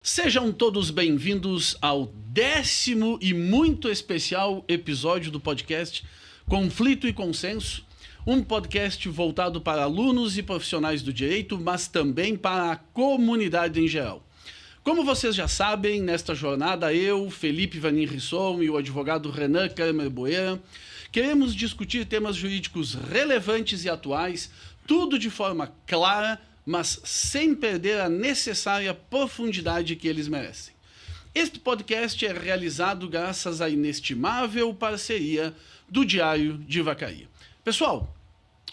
Sejam todos bem-vindos ao 10º e muito especial episódio do podcast Conflito e Consenso, um podcast voltado para alunos e profissionais do direito, mas também para a comunidade em geral. Como vocês já sabem, nesta jornada eu, Felipe Vanin Risson e o advogado Renan Kramer Boeira queremos discutir temas jurídicos relevantes e atuais, tudo de forma clara, mas sem perder a necessária profundidade que eles merecem. Este podcast é realizado graças à inestimável parceria do Diário de Vacaria. Pessoal,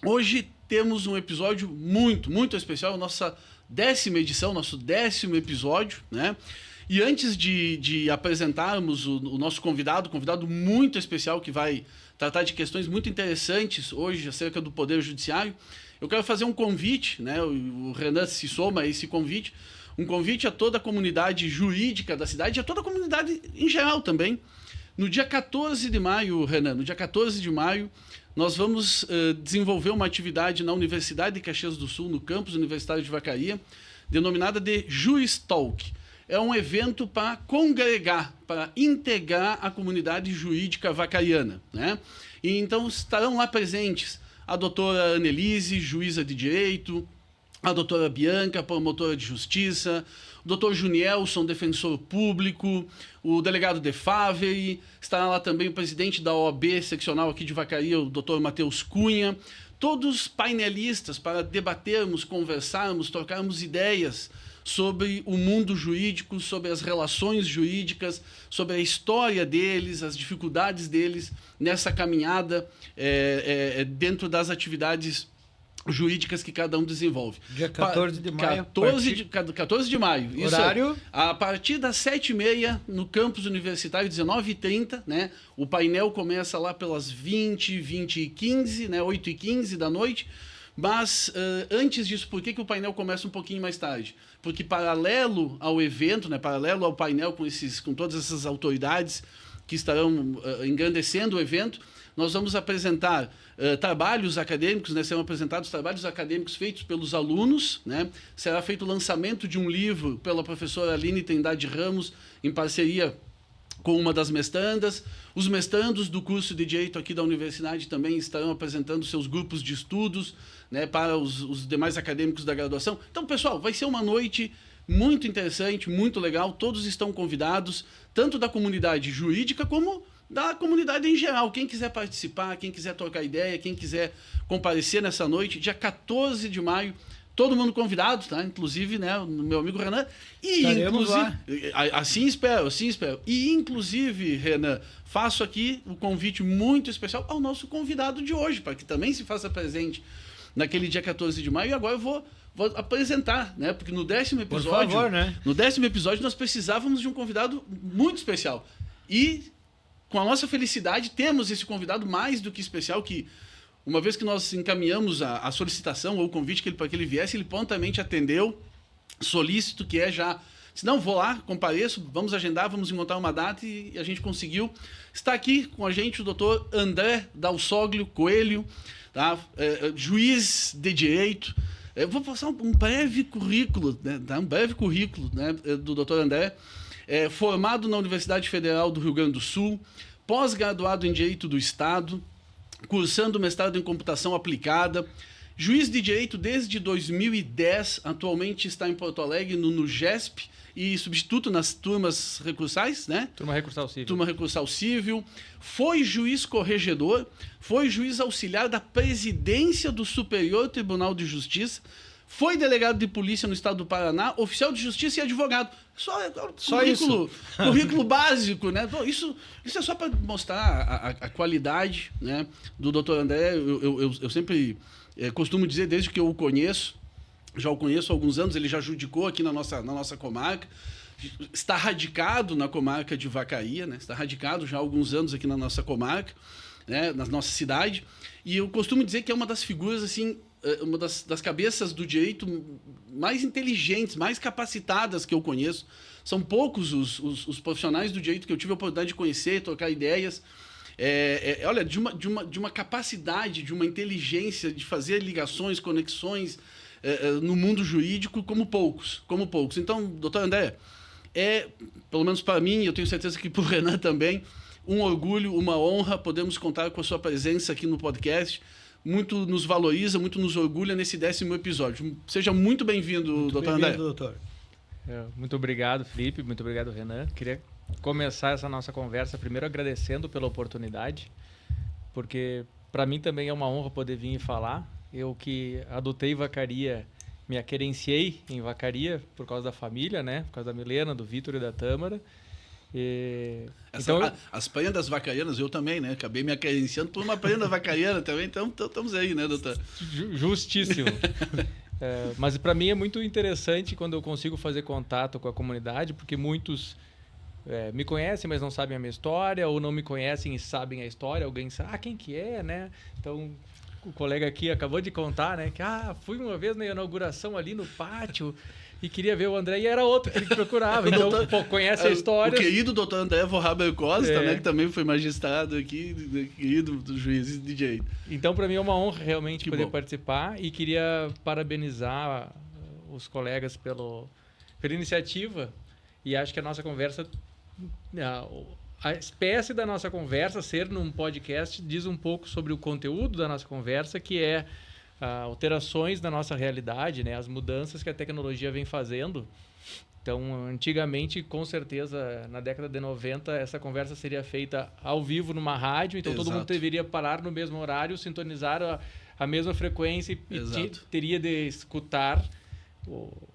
hoje temos um episódio muito especial, nossa 10ª edição, nosso 10º episódio, né? E antes de apresentarmos o nosso convidado muito especial que vai tratar de questões muito interessantes hoje acerca do Poder Judiciário, eu quero fazer um convite, né? O Renan se soma a esse convite, um convite a toda a comunidade jurídica da cidade e a toda a comunidade em geral também. No dia 14 de maio, Renan, no dia 14 de maio, nós vamos desenvolver uma atividade na Universidade de Caxias do Sul, no campus universitário de Vacaria, denominada de Juris Talk. É um evento para congregar, para integrar a comunidade jurídica vacariana, né? E então estarão lá presentes a doutora Annelise, juíza de direito, a doutora Bianca, promotora de justiça, o doutor Junielson, defensor público, o delegado De Favre, estará lá também o presidente da OAB seccional aqui de Vacaria, o doutor Matheus Cunha, todos painelistas para debatermos, conversarmos, trocarmos ideias sobre o mundo jurídico, sobre as relações jurídicas, sobre a história deles, as dificuldades deles nessa caminhada dentro das atividades jurídicas que cada um desenvolve. Dia 14 de maio. 14 de maio. Horário? Isso, a partir das 7h30, no campus universitário, 19h30, né? O painel começa lá pelas 20h15, né? 8h15 da noite. Mas antes disso, por que o painel começa um pouquinho mais tarde? Porque paralelo ao evento, né, paralelo ao painel com todas essas autoridades que estarão engrandecendo o evento, nós vamos apresentar trabalhos acadêmicos, né, serão apresentados trabalhos acadêmicos feitos pelos alunos, né, será feito o lançamento de um livro pela professora Aline Trindade Ramos, em parceria com uma das mestrandas. Os mestrandos do curso de Direito aqui da universidade também estarão apresentando seus grupos de estudos, né, para os demais acadêmicos da graduação. Então, pessoal, vai ser uma noite muito interessante, muito legal. Todos estão convidados, tanto da comunidade jurídica como da comunidade em geral. Quem quiser participar, quem quiser trocar ideia, quem quiser comparecer nessa noite, dia 14 de maio, todo mundo convidado, tá? Inclusive, né, o meu amigo Renan. E estaremos lá. Assim espero. E inclusive, Renan, faço aqui o convite muito especial ao nosso convidado de hoje, para que também se faça presente naquele dia 14 de maio. E agora eu vou apresentar, né? Porque no 10º episódio, por favor, né? No 10º episódio nós precisávamos de um convidado muito especial. E com a nossa felicidade temos esse convidado mais do que especial, que uma vez que nós encaminhamos a solicitação ou o convite para que ele viesse, ele prontamente atendeu, solícito que é já. Se não, vou lá, compareço, vamos agendar, vamos encontrar uma data, e a gente conseguiu. Está aqui com a gente o doutor André Dalsoglio Coelho, tá? Juiz de direito. Eu vou passar um breve currículo, né? Um breve currículo, né, do doutor André. Formado na Universidade Federal do Rio Grande do Sul, pós-graduado em Direito do Estado, cursando mestrado em Computação Aplicada, juiz de direito desde 2010, atualmente está em Porto Alegre, no NUGESP, e substituto nas turmas recursais, né? Turma recursal civil. Foi juiz corregedor, foi juiz auxiliar da presidência do Superior Tribunal de Justiça, foi delegado de polícia no estado do Paraná, oficial de justiça e advogado. Só isso. Currículo básico, né? Isso é só para mostrar a qualidade, né, do doutor André. Eu sempre costumo dizer, desde que eu o conheço, já o conheço há alguns anos, ele já judicou aqui na nossa comarca, está radicado na comarca de Vacaria, né? Está radicado já há alguns anos aqui na nossa comarca, né, na nossa cidade, e eu costumo dizer que é uma das figuras, assim, uma das cabeças do direito mais inteligentes, mais capacitadas que eu conheço. São poucos os profissionais do direito que eu tive a oportunidade de conhecer, trocar ideias. Olha, de uma capacidade, de uma inteligência de fazer ligações, conexões no mundo jurídico como poucos. Então, doutor André, É, pelo menos para mim, eu tenho certeza que para o Renan também, um orgulho, uma honra, podemos contar com a sua presença aqui no podcast. Muito nos valoriza, muito nos orgulha nesse 10º episódio. Seja muito bem-vindo, doutor André. Doutor. Muito obrigado, Felipe. Muito obrigado, Renan. Queria começar essa nossa conversa primeiro agradecendo pela oportunidade, porque para mim também é uma honra poder vir e falar. Eu que adotei vacaria, me aquerenciei em vacaria por causa da família, né? Por causa da Milena, do Vitor e da Tâmara. Então, as prendas vacarianas, eu também, né? Acabei me aquerenciando por uma prenda vacariana também, então estamos aí, né, doutor? Justíssimo. Mas para mim é muito interessante quando eu consigo fazer contato com a comunidade, porque muitos me conhecem, mas não sabem a minha história, ou não me conhecem e sabem a história. Alguém sabe, quem que é, né? Então, o colega aqui acabou de contar, né? Que fui uma vez na inauguração ali no pátio e queria ver o André, e era outro que ele procurava. Então, conhece a história. O querido doutor André Vorhaber Costa, né? Que também foi magistrado aqui, querido do juiz de direito. Então, para mim é uma honra realmente poder participar, e queria parabenizar os colegas pela iniciativa, e acho que a nossa conversa, a espécie da nossa conversa ser num podcast diz um pouco sobre o conteúdo da nossa conversa, que é alterações na nossa realidade, né? As mudanças que a tecnologia vem fazendo. Então, antigamente, com certeza, na década de 90, essa conversa seria feita ao vivo numa rádio, então todo mundo deveria parar no mesmo horário, sintonizar a mesma frequência e teria de escutar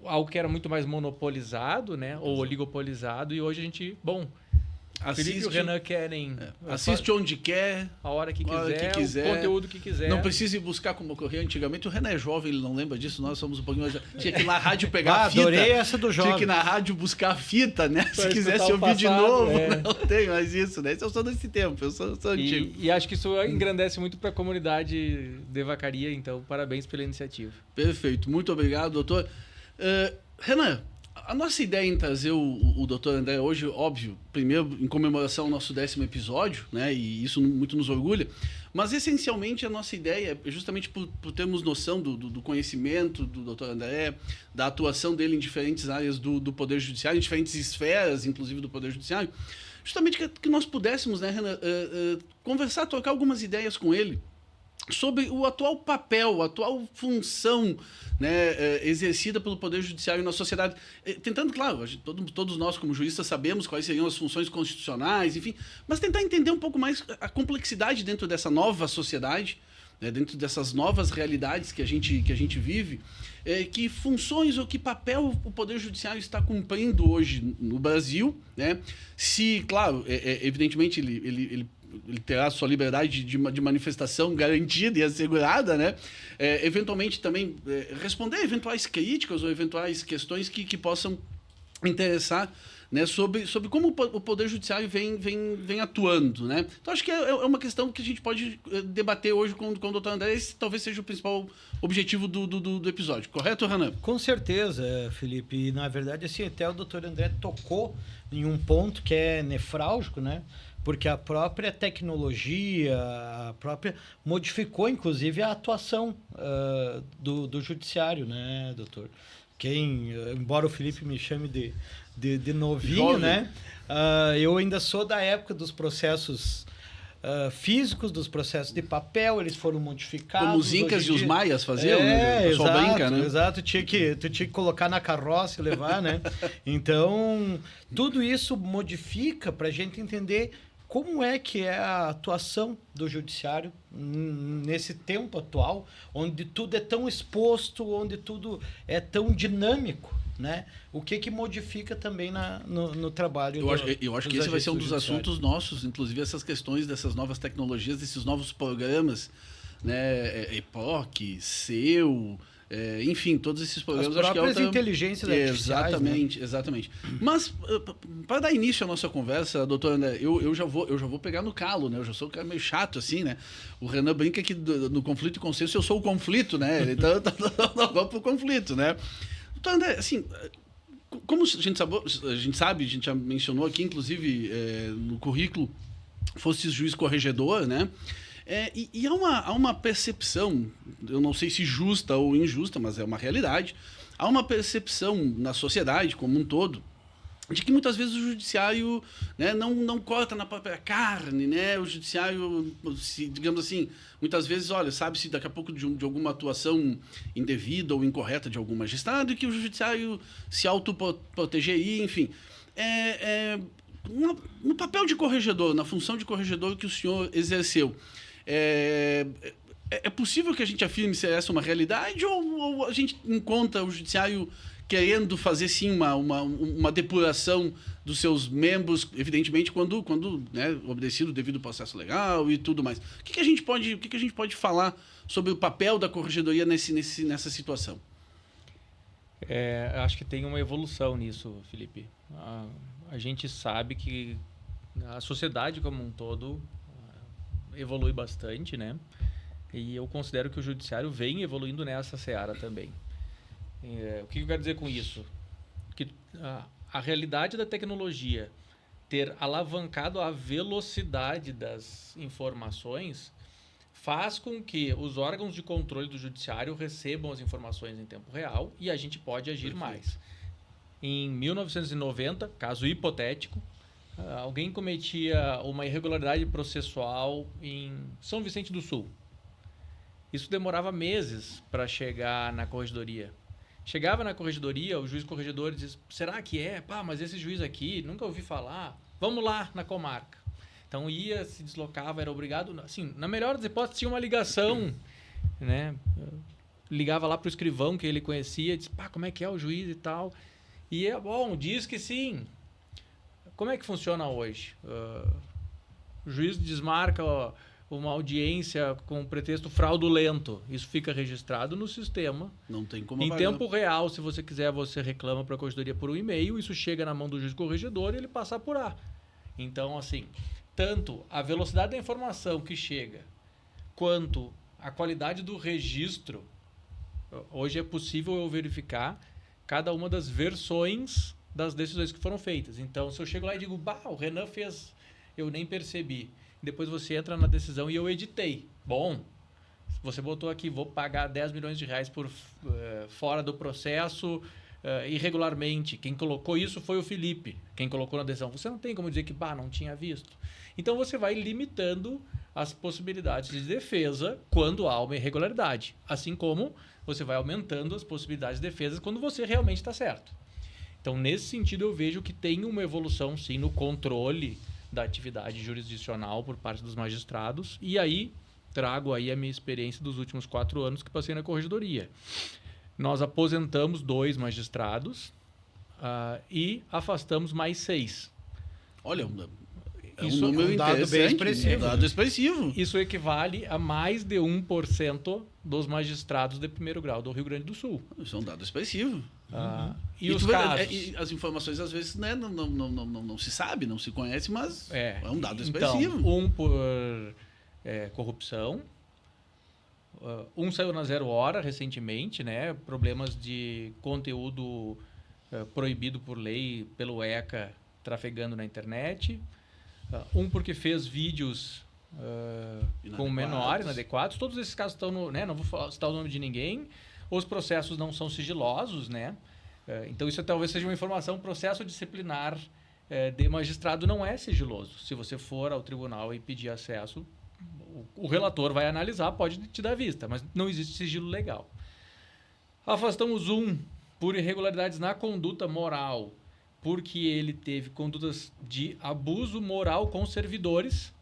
algo que era muito mais monopolizado, né? Ou oligopolizado, e hoje a gente, Felipe e o Renan querem... assiste onde quer, a hora que quiser, o conteúdo que quiser. Não precisa ir buscar como ocorria antigamente. O Renan é jovem, ele não lembra disso, nós somos um pouquinho mais... Tinha que ir na rádio pegar a fita. Adorei essa do jovem. Tinha que ir na rádio buscar a fita, né? Se quisesse ouvir de novo, não tem mais isso, né? Eu sou desse tempo, eu sou antigo. E acho que isso engrandece muito para a comunidade de vacaria, então parabéns pela iniciativa. Perfeito, muito obrigado, doutor. Renan, a nossa ideia em trazer o doutor André hoje, óbvio, primeiro em comemoração ao nosso 10º episódio, né? E isso muito nos orgulha, mas essencialmente a nossa ideia é justamente por termos noção do conhecimento do doutor André, da atuação dele em diferentes áreas do Poder Judiciário, em diferentes esferas, inclusive do Poder Judiciário, justamente que nós pudéssemos, né, Renan, conversar, trocar algumas ideias com ele sobre o atual papel, a atual função, né, exercida pelo Poder Judiciário na sociedade. Tentando, claro, todos nós como juristas sabemos quais seriam as funções constitucionais, enfim, mas tentar entender um pouco mais a complexidade dentro dessa nova sociedade, né, dentro dessas novas realidades que a gente vive, que funções ou que papel o Poder Judiciário está cumprindo hoje no Brasil, né? Se, claro, evidentemente ele terá a sua liberdade de manifestação garantida e assegurada, né? Eventualmente também responder eventuais críticas ou eventuais questões que possam interessar, né, sobre como o Poder Judiciário vem atuando, né? Então, acho que é uma questão que a gente pode debater hoje com o doutor André. Esse talvez seja o principal objetivo do episódio. Correto, Renan? Com certeza, Felipe. E, na verdade, assim, até o doutor André tocou em um ponto que é nefrálgico, né? Porque a própria tecnologia, modificou, inclusive, a atuação do judiciário, né, doutor? Embora o Felipe me chame de novinho, jovem, né? Eu ainda sou da época dos processos físicos, dos processos de papel, eles foram modificados. Como os incas e os maias faziam, né? O pessoal brinca, né? Exato, tu tinha que colocar na carroça e levar, né? Então, tudo isso modifica para a gente entender como é que é a atuação do judiciário nesse tempo atual, onde tudo é tão exposto, onde tudo é tão dinâmico, né? O que modifica também no trabalho eu acho que esse vai ser um dos assuntos nossos, inclusive essas questões dessas novas tecnologias, desses novos programas, né? EPOC, SEU... enfim, todos esses programas... As próprias inteligências artificiais. Exatamente. Mas, para dar início à nossa conversa, doutor André, eu já vou pegar no calo, né? Eu já sou um cara meio chato, assim, né? O Renan brinca que no conflito e consenso eu sou o conflito, né? Então, vamos pro conflito, né? Doutor André, assim, como a gente sabe, a gente já mencionou aqui, inclusive, no currículo, fosse juiz corregedor, né? E há uma percepção, eu não sei se justa ou injusta, mas é uma realidade, há uma percepção na sociedade como um todo de que muitas vezes o judiciário, né, não corta na própria carne, né? O judiciário, digamos assim, muitas vezes, olha, sabe-se daqui a pouco de alguma atuação indevida ou incorreta de algum magistrado e que o judiciário se autoprotegeria, enfim. No papel de corregedor, na função de corregedor que o senhor exerceu, é possível que a gente afirme se essa uma realidade ou a gente encontra o judiciário querendo fazer, sim, uma depuração dos seus membros, evidentemente, quando né, obedecido o devido processo legal e tudo mais. O que a gente pode falar sobre o papel da corregedoria nessa situação? Acho que tem uma evolução nisso, Felipe. A gente sabe que a sociedade como um todo evolui bastante, né? E eu considero que o judiciário vem evoluindo nessa seara também. O que eu quero dizer com isso? Que a realidade da tecnologia ter alavancado a velocidade das informações faz com que os órgãos de controle do judiciário recebam as informações em tempo real e a gente pode agir mais. Em 1990, caso hipotético, alguém cometia uma irregularidade processual em São Vicente do Sul. Isso demorava meses para chegar na corregedoria. Chegava na corregedoria, o juiz corregedor diz, será que é? Mas esse juiz aqui, nunca ouvi falar. Vamos lá na comarca. Então ia, se deslocava, era obrigado. Assim, na melhor das hipóteses, tinha uma ligação, né? Ligava lá para o escrivão que ele conhecia, disse, como é que é o juiz e tal. E diz que sim. Como é que funciona hoje? O juiz desmarca uma audiência com pretexto fraudulento. Isso fica registrado no sistema. Não tem como em tempo real, se você quiser, você reclama para a corregedoria por um e-mail, isso chega na mão do juiz corregedor e ele passa a apurar. Então, assim, tanto a velocidade da informação que chega, quanto a qualidade do registro, hoje é possível eu verificar cada uma das versões das decisões que foram feitas. Então, se eu chego lá e digo, o Renan fez, eu nem percebi. Depois você entra na decisão e eu editei. Bom, você botou aqui, vou pagar 10 milhões de reais por fora do processo irregularmente. Quem colocou isso foi o Felipe. Quem colocou na decisão. Você não tem como dizer que não tinha visto. Então você vai limitando as possibilidades de defesa quando há uma irregularidade. Assim como você vai aumentando as possibilidades de defesa quando você realmente está certo. Então, nesse sentido, eu vejo que tem uma evolução, sim, no controle da atividade jurisdicional por parte dos magistrados. E aí, trago aí a minha experiência dos últimos 4 anos que passei na corregedoria. Nós aposentamos 2 magistrados e afastamos mais 6. Olha, isso é um dado bem expressivo. Dado expressivo. Isso equivale a mais de 1% dos magistrados de primeiro grau do Rio Grande do Sul. Isso é um dado expressivo. E os casos? E as informações, às vezes, né, não se sabe, não se conhece, mas é um dado expressivo. Então, 1 por corrupção. 1 saiu na 0 hora recentemente, né? Problemas de conteúdo proibido por lei pelo ECA trafegando na internet. 1 porque fez vídeos com menores, inadequados. Todos esses casos estão no... Né? Não vou citar o nome de ninguém. Os processos não são sigilosos, né? Então, isso talvez seja uma informação. O processo disciplinar de magistrado não é sigiloso. Se você for ao tribunal e pedir acesso, o relator vai analisar, pode te dar vista, mas não existe sigilo legal. Afastamos 1 por irregularidades na conduta moral, porque ele teve condutas de abuso moral com servidores.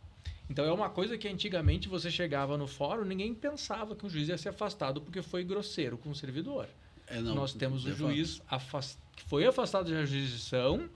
Então, é uma coisa que antigamente você chegava no fórum, ninguém pensava que um juiz ia ser afastado porque foi grosseiro com o servidor. Nós temos um juiz que foi afastado da jurisdição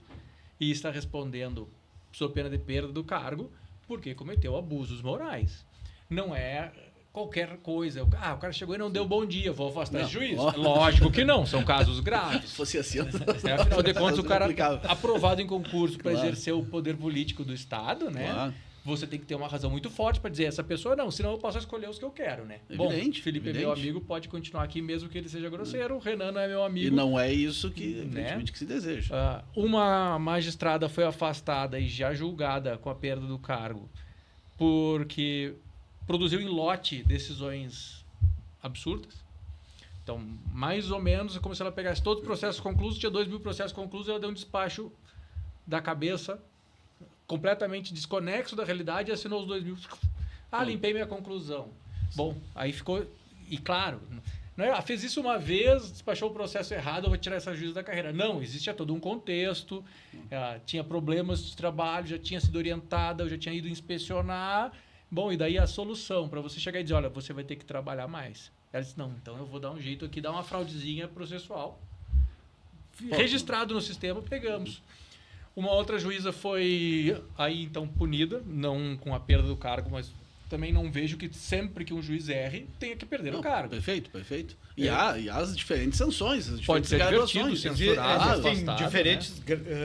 e está respondendo sob pena de perda do cargo porque cometeu abusos morais. Não é qualquer coisa. O cara chegou e não deu bom dia, vou afastar esse juiz. Lógico que não, são casos graves. Se fosse assim... Afinal de contas, o cara aprovado em concurso para exercer o poder político do Estado, né? Claro. Você tem que ter uma razão muito forte para dizer essa pessoa não, senão eu posso escolher os que eu quero, né? Evidente, Bom, Felipe é meu amigo, pode continuar aqui mesmo que ele seja grosseiro. O Renan não é meu amigo. E não é isso que, evidentemente, que se deseja. Uma magistrada foi afastada e já julgada com a perda do cargo porque produziu em lote decisões absurdas. Então, mais ou menos, é como se ela pegasse todos os processos conclusos, tinha 2.000 processos conclusos, ela deu um despacho da cabeça, completamente desconexo da realidade, e assinou os 2.000. Limpei minha conclusão. Bom, aí ficou... E claro, não é, fez isso uma vez, despachou o processo errado, eu vou tirar essa juíza da carreira. Não, existia todo um contexto, tinha problemas de trabalho, já tinha sido orientada, eu já tinha ido inspecionar. Bom, e daí a solução, para você chegar e dizer, olha, você vai ter que trabalhar mais. Ela disse, não, então eu vou dar um jeito aqui, dar uma fraudezinha processual. Registrado no sistema, pegamos. Uma outra juíza foi aí então punida, não com a perda do cargo, mas também não vejo que sempre que um juiz erre, tenha que perder o cargo. Perfeito, perfeito. E há as diferentes sanções, as diferentes pode ser divertido, censurado, tem diferentes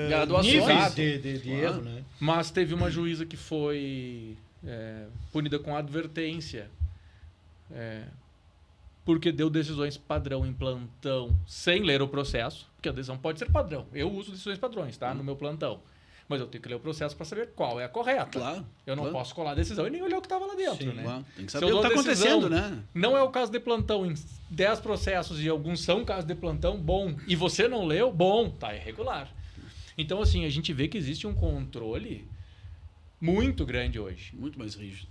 graduações níveis de erro, né? Mas teve uma juíza que foi punida com advertência, porque deu decisões padrão em plantão sem ler o processo, porque a decisão pode ser padrão. Eu uso decisões padrões, tá? No meu plantão. Mas eu tenho que ler o processo para saber qual é a correta. Claro. Eu não posso colar a decisão e nem olhar o que estava lá dentro, Sim, né? claro. Tem que saber o que está acontecendo, né? Não é o caso de plantão em 10 processos e alguns são casos de plantão, bom. E você não leu, bom, tá irregular. Então, assim, a gente vê que existe um controle muito grande hoje. Muito mais rígido.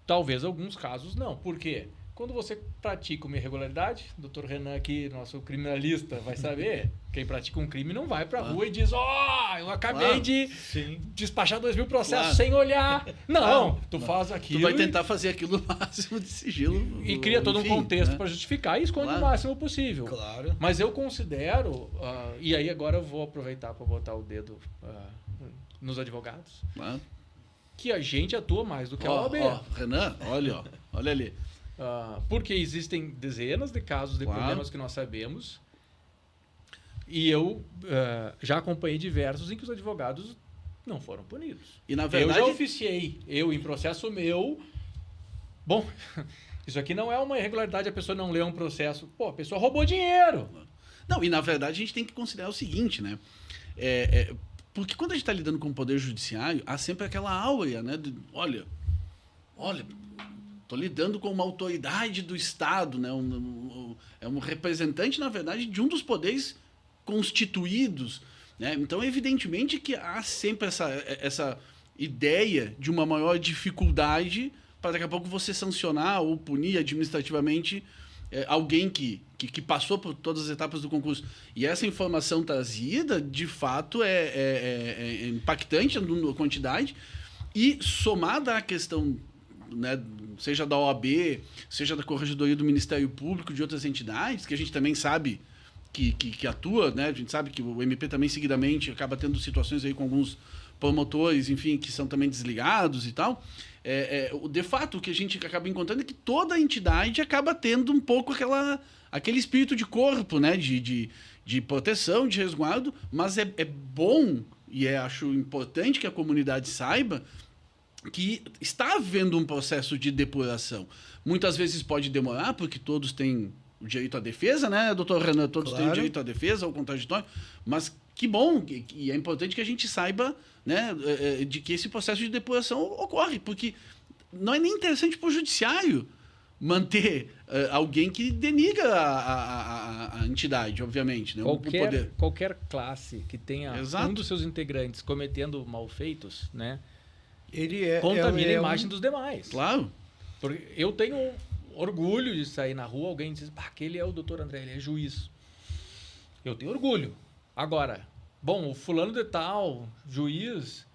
Talvez alguns casos não. Por quê? Quando você pratica uma irregularidade, o doutor Renan aqui, nosso criminalista, vai saber, quem pratica um crime não vai pra rua e diz, eu acabei de despachar 2.000 processos sem olhar. Não, tu faz aquilo. Tu vai tentar fazer aquilo no máximo de sigilo. E cria todo um contexto para justificar e esconde o máximo possível. Claro. Mas eu considero, e aí agora eu vou aproveitar para botar o dedo nos advogados, que a gente atua mais do que a OAB. Renan, olha ali. Porque existem dezenas de casos de problemas que nós sabemos e eu já acompanhei diversos em que os advogados não foram punidos. E na verdade... Eu já oficiei, em processo meu... Bom, isso aqui não é uma irregularidade, a pessoa não leu um processo. Pô, a pessoa roubou dinheiro. Não, e na verdade a gente tem que considerar o seguinte, né? Porque quando a gente está lidando com o poder judiciário, há sempre aquela áurea, né? Olha... Estou lidando com uma autoridade do Estado, né? É um representante, na verdade, de um dos poderes constituídos. Né? Então, evidentemente que há sempre essa ideia de uma maior dificuldade para daqui a pouco você sancionar ou punir administrativamente alguém que passou por todas as etapas do concurso. E essa informação trazida, de fato, é impactante na quantidade e somada à questão... Né, seja da OAB, seja da Corregedoria do Ministério Público, de outras entidades, que a gente também sabe que atua, né? A gente sabe que o MP também, seguidamente, acaba tendo situações aí com alguns promotores, enfim, que são também desligados e tal. De fato, o que a gente acaba encontrando é que toda entidade acaba tendo um pouco aquele espírito de corpo, né? De proteção, de resguardo, mas é bom e acho importante que a comunidade saiba que está havendo um processo de depuração. Muitas vezes pode demorar, porque todos têm o direito à defesa, né, doutor Renan? Todos têm o direito à defesa, ao contraditório, mas que bom, e é importante que a gente saiba, né, de que esse processo de depuração ocorre, porque não é nem interessante para o judiciário manter alguém que denigra a entidade, obviamente. Né, qualquer classe que tenha um dos seus integrantes cometendo malfeitos, né, ele contamina a imagem dos demais. Claro. Porque eu tenho orgulho de sair na rua, alguém diz, aquele é o doutor André, ele é juiz. Eu tenho orgulho. Agora, o fulano de tal, juiz,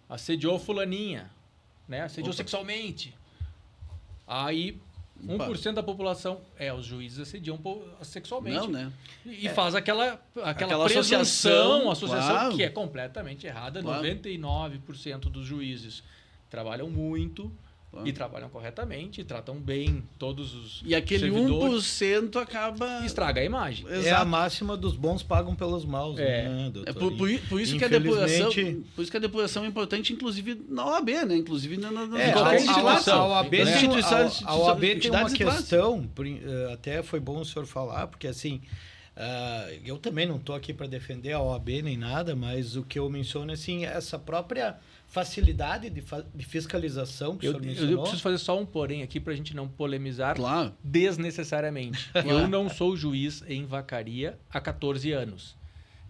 assediou fulaninha, né? Assediou sexualmente. Aí, 1% da população os juízes assediam sexualmente. Não, né? E faz aquela associação claro, que é completamente errada. Claro. 99% dos juízes trabalham muito e trabalham corretamente, e tratam bem todos os E aquele servidores, 1% acaba... estraga a imagem. É a máxima dos bons pagam pelos maus, né, doutor? Por isso que a depuração, por isso que a depuração é importante, inclusive na OAB, né? Inclusive na qualquer instituição. A OAB tem uma questão, até foi bom o senhor falar, porque assim, eu também não estou aqui para defender a OAB nem nada, mas o que eu menciono é assim, essa própria facilidade de fiscalização que o senhor mencionou. Eu preciso fazer só um porém aqui para a gente não polemizar desnecessariamente. Claro. Eu não sou juiz em Vacaria há 14 anos.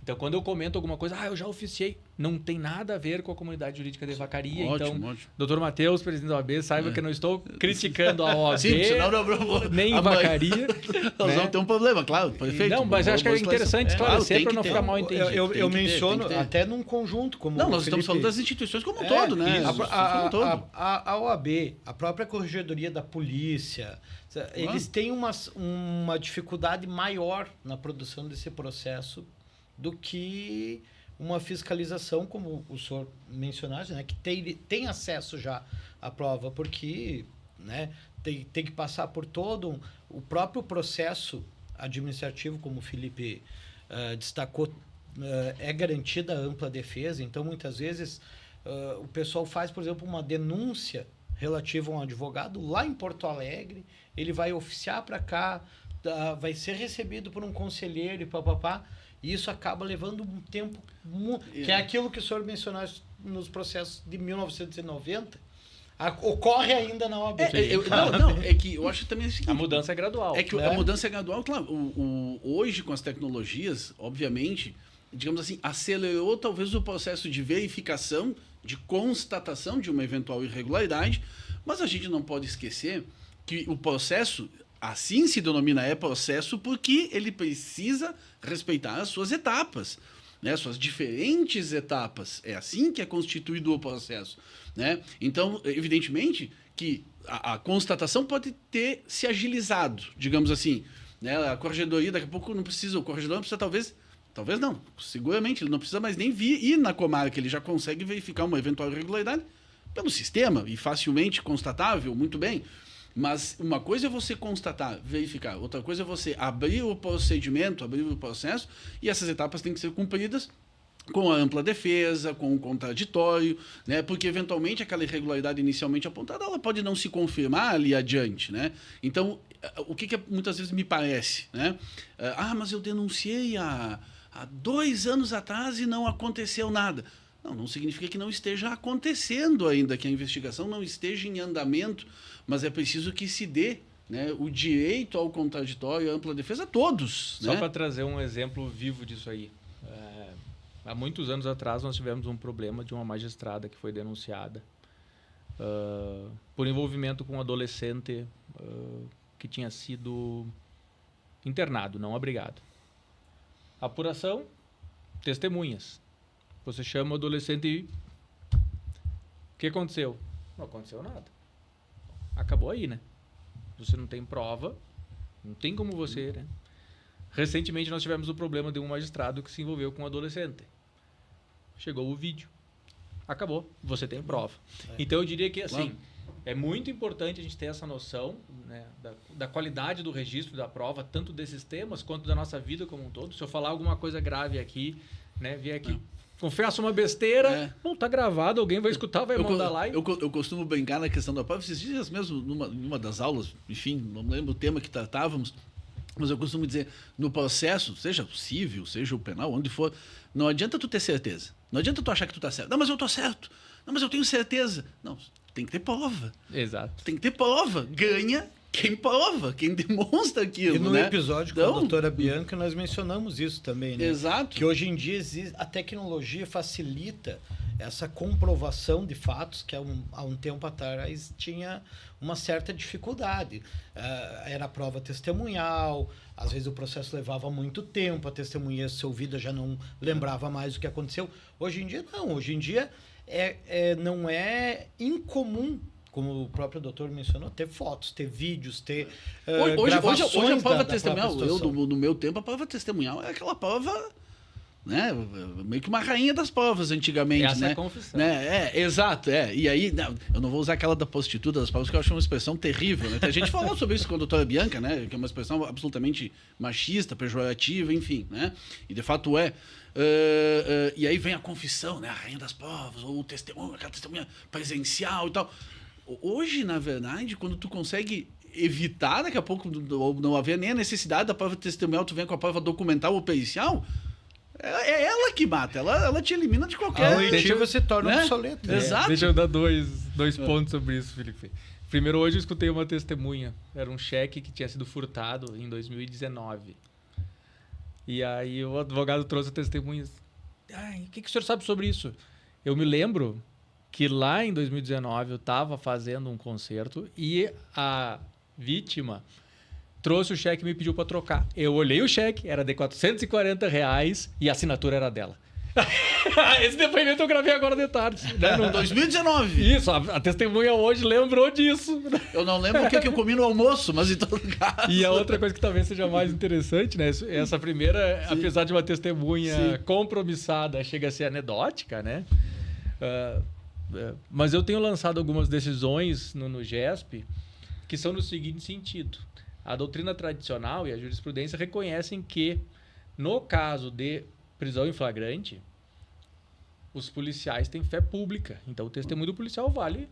Então, quando eu comento alguma coisa, eu já oficiei, não tem nada a ver com a comunidade jurídica de Vacaria. Ótimo, Então, ótimo. doutor Matheus, presidente da OAB, saiba que eu não estou criticando a OAB, Sim, senão nem Vacaria. Nós vamos ter um problema, claro, perfeito. Não, mas eu acho que é interessante esclarecer para não ficar mal entendido. Eu menciono até num conjunto como Não, nós estamos falando das instituições como um todo, né? A OAB, a própria Corregedoria da Polícia, eles têm uma dificuldade maior na produção desse processo do que uma fiscalização, como o senhor mencionaste, né, que tem acesso já à prova, porque, né, tem que passar por todo o próprio processo administrativo, como o Felipe destacou, é garantida a ampla defesa. Então, muitas vezes, o pessoal faz, por exemplo, uma denúncia relativa a um advogado lá em Porto Alegre, ele vai oficiar para cá, vai ser recebido por um conselheiro e papapá, e isso acaba levando um tempo, que é aquilo que o senhor mencionou nos processos de 1990, ocorre ainda na OAB. É que eu acho também o seguinte, a mudança é gradual. É que a mudança é gradual, claro. Hoje, com as tecnologias, obviamente, digamos assim, acelerou talvez o processo de verificação, de constatação de uma eventual irregularidade, mas a gente não pode esquecer que o processo, assim se denomina, é processo porque ele precisa respeitar as suas etapas, né? Suas diferentes etapas. É assim que é constituído o processo, né? Então, evidentemente que a constatação pode ter se agilizado, digamos assim, né? A corregedoria daqui a pouco não precisa, o corregedor não precisa talvez não, seguramente ele não precisa mais nem ir na comarca, ele já consegue verificar uma eventual irregularidade pelo sistema e facilmente constatável, muito bem. Mas uma coisa é você constatar, verificar, outra coisa é você abrir o procedimento, abrir o processo, e essas etapas têm que ser cumpridas com a ampla defesa, com o contraditório, né? Porque eventualmente aquela irregularidade inicialmente apontada, ela pode não se confirmar ali adiante, né? Então, o que muitas vezes me parece, né? Mas eu denunciei há 2 anos atrás e não aconteceu nada. Não significa que não esteja acontecendo ainda, que a investigação não esteja em andamento, mas é preciso que se dê, né, o direito ao contraditório, à ampla defesa a todos. Só né? para trazer um exemplo vivo disso aí. Há muitos anos atrás nós tivemos um problema de uma magistrada que foi denunciada por envolvimento com um adolescente que tinha sido internado, não abrigado. Apuração, testemunhas. Você chama o adolescente e... O que aconteceu? Não aconteceu nada. Acabou aí, né? Você não tem prova, não tem como você, né? Recentemente nós tivemos o problema de um magistrado que se envolveu com um adolescente. Chegou o vídeo. Acabou. Você tem prova. Então eu diria que, assim, é muito importante a gente ter essa noção, né, da qualidade do registro da prova, tanto desses temas quanto da nossa vida como um todo. Se eu falar alguma coisa grave aqui, né, vier aqui... Confesso uma besteira, bom, tá gravado, alguém vai escutar, vai mandar lá. Eu costumo brincar na questão da prova. Esses dias mesmo, numa das aulas, enfim, não lembro o tema que tratávamos, mas eu costumo dizer, no processo, seja o civil, seja o penal, onde for, não adianta tu ter certeza. Não adianta tu achar que tu tá certo. Não, mas eu tô certo. Não, mas eu tenho certeza. Não, tem que ter prova. Exato. Tem que ter prova. Ganha quem prova, quem demonstra aquilo. E no episódio com a doutora Bianca nós mencionamos isso também, né? Exato. Que hoje em dia a tecnologia facilita essa comprovação de fatos que há um tempo atrás tinha uma certa dificuldade. Era a prova testemunhal, às vezes o processo levava muito tempo, a testemunha ia ser ouvida, já não lembrava mais o que aconteceu. Hoje em dia não, hoje em dia não é incomum, como o próprio doutor mencionou, ter fotos, ter vídeos, ter gravações hoje a prova da testemunhal, no meu tempo, a prova testemunhal é aquela prova, né, meio que uma rainha das provas antigamente. Essa né? é a confissão. Né? Exato. E aí, eu não vou usar aquela da prostituta das provas, que eu acho uma expressão terrível. Né? A gente falou sobre isso com a doutora Bianca, né, que é uma expressão absolutamente machista, pejorativa, enfim. Né? E de fato é. E aí vem a confissão, né, a rainha das provas, ou o testemunho, aquela testemunha presencial e tal. Hoje, na verdade, quando tu consegue evitar, daqui a pouco, não haver nem a necessidade da prova testemunhal, tu vem com a prova documental ou pericial, é ela que mata, ela te elimina de qualquer... A oitiva se torna obsoleta. Exato. Deixa eu dar dois pontos sobre isso, Felipe. Primeiro, hoje eu escutei uma testemunha. Era um cheque que tinha sido furtado em 2019. E aí o advogado trouxe testemunhas. O que o senhor sabe sobre isso? Eu me lembro que lá em 2019 eu estava fazendo um concerto e a vítima trouxe o cheque e me pediu para trocar. Eu olhei o cheque, era de R$440 e a assinatura era dela. Esse depoimento eu gravei agora de tarde. Né? No 2019. Isso, a testemunha hoje lembrou disso. Eu não lembro o que eu comi no almoço, mas em todo caso. E a outra coisa que talvez seja mais interessante, né? Essa primeira, sim, apesar de uma testemunha, sim, compromissada, chega a ser anedótica, né? Mas eu tenho lançado algumas decisões no GESP que são no seguinte sentido. A doutrina tradicional e a jurisprudência reconhecem que, no caso de prisão em flagrante, os policiais têm fé pública. Então, o testemunho do policial vale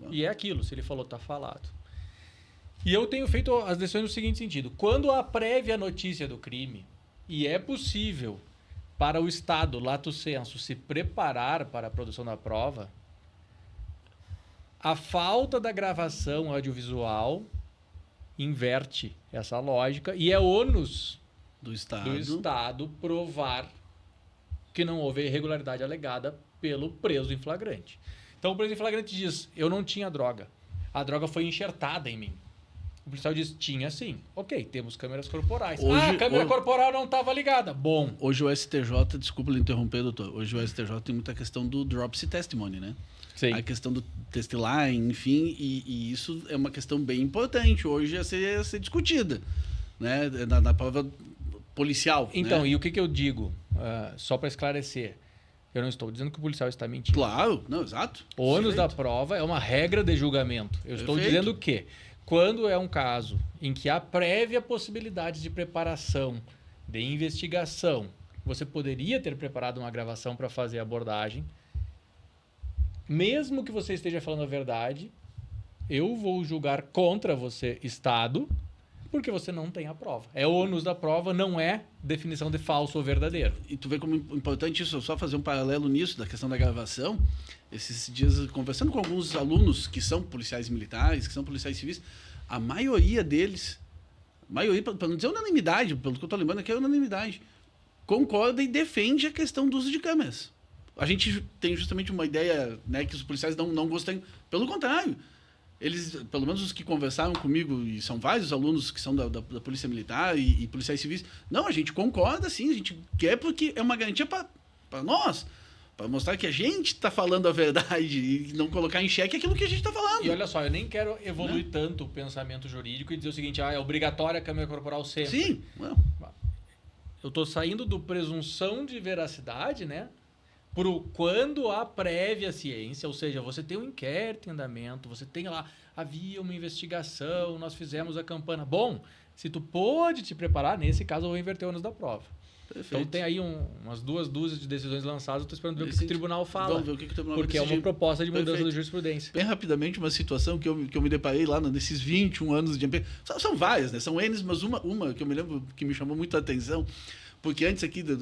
e é aquilo. Se ele falou, está falado. E eu tenho feito as decisões no seguinte sentido. Quando há prévia notícia do crime e é possível para o Estado, lato sensu, se preparar para a produção da prova, a falta da gravação audiovisual inverte essa lógica e é ônus do Estado provar que não houve irregularidade alegada pelo preso em flagrante. Então, o preso em flagrante diz, eu não tinha droga. A droga foi enxertada em mim. O policial diz, tinha sim. Ok, temos câmeras corporais. A câmera corporal não estava ligada. Bom. Hoje o STJ, desculpa lhe interromper, doutor, hoje o STJ tem muita questão do dropsy testimony, né? Sim. A questão do test line, enfim, e isso é uma questão bem importante hoje a ser discutida, né? Na prova policial. Então, né? E o que eu digo, só para esclarecer, eu não estou dizendo que o policial está mentindo. Claro, não, exato. O ônus da prova é uma regra de julgamento. Eu estou dizendo que, quando é um caso em que há prévia possibilidade de preparação, de investigação, você poderia ter preparado uma gravação para fazer a abordagem, mesmo que você esteja falando a verdade, eu vou julgar contra você, Estado, porque você não tem a prova. É o ônus da prova, não é definição de falso ou verdadeiro. E tu vê como importante isso, só fazer um paralelo nisso, da questão da gravação. Esses dias, conversando com alguns alunos que são policiais militares, que são policiais civis, a maioria deles, para não dizer unanimidade, pelo que eu estou lembrando aqui é unanimidade, concorda e defende a questão do uso de câmeras. A gente tem justamente uma ideia, né, que os policiais não gostam. Pelo contrário, eles, pelo menos os que conversaram comigo, e são vários alunos que são da Polícia Militar e policiais civis, não, a gente concorda sim, a gente quer porque é uma garantia para nós, para mostrar que a gente está falando a verdade e não colocar em xeque aquilo que a gente está falando. E olha só, eu nem quero evoluir tanto o pensamento jurídico e dizer o seguinte, é obrigatória a câmera corporal sempre. Sim. Eu estou saindo do presunção de veracidade, né? Quando há prévia ciência, ou seja, você tem um inquérito em andamento, você tem lá, havia uma investigação, nós fizemos a campana. Bom, se tu pôde te preparar, nesse caso eu vou inverter o ônus da prova. Perfeito. Então tem aí umas 2 dúzias de decisões lançadas, eu estou esperando ver o que o tribunal fala. Vamos ver o que o tribunal porque é uma proposta de mudança da jurisprudência. Bem rapidamente, uma situação que eu me deparei lá nesses 21 anos de MP. São várias, né? São N's, mas uma que eu me lembro que me chamou muito a atenção. Porque antes aqui de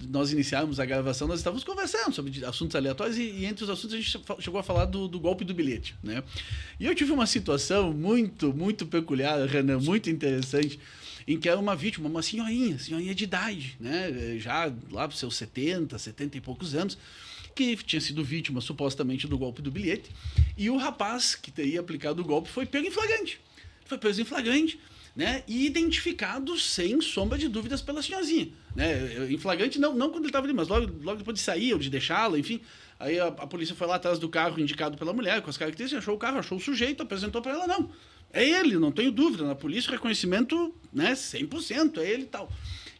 nós iniciarmos a gravação, nós estávamos conversando sobre assuntos aleatórios e entre os assuntos a gente chegou a falar do golpe do bilhete, né? E eu tive uma situação muito, muito peculiar, Renan, muito interessante, em que era uma vítima, uma senhorinha de idade, né? Já lá para os seus 70 e poucos anos, que tinha sido vítima supostamente do golpe do bilhete, e o rapaz que teria aplicado o golpe foi pego em flagrante. Foi preso em flagrante, né, e identificado sem sombra de dúvidas pela senhorzinha, né, em flagrante não quando ele estava ali, mas logo depois de sair ou de deixá-la, enfim, aí a polícia foi lá atrás do carro indicado pela mulher, com as características, achou o carro, achou o sujeito, apresentou para ela, não, é ele, não tenho dúvida, na polícia reconhecimento, né, 100%, é ele e tal.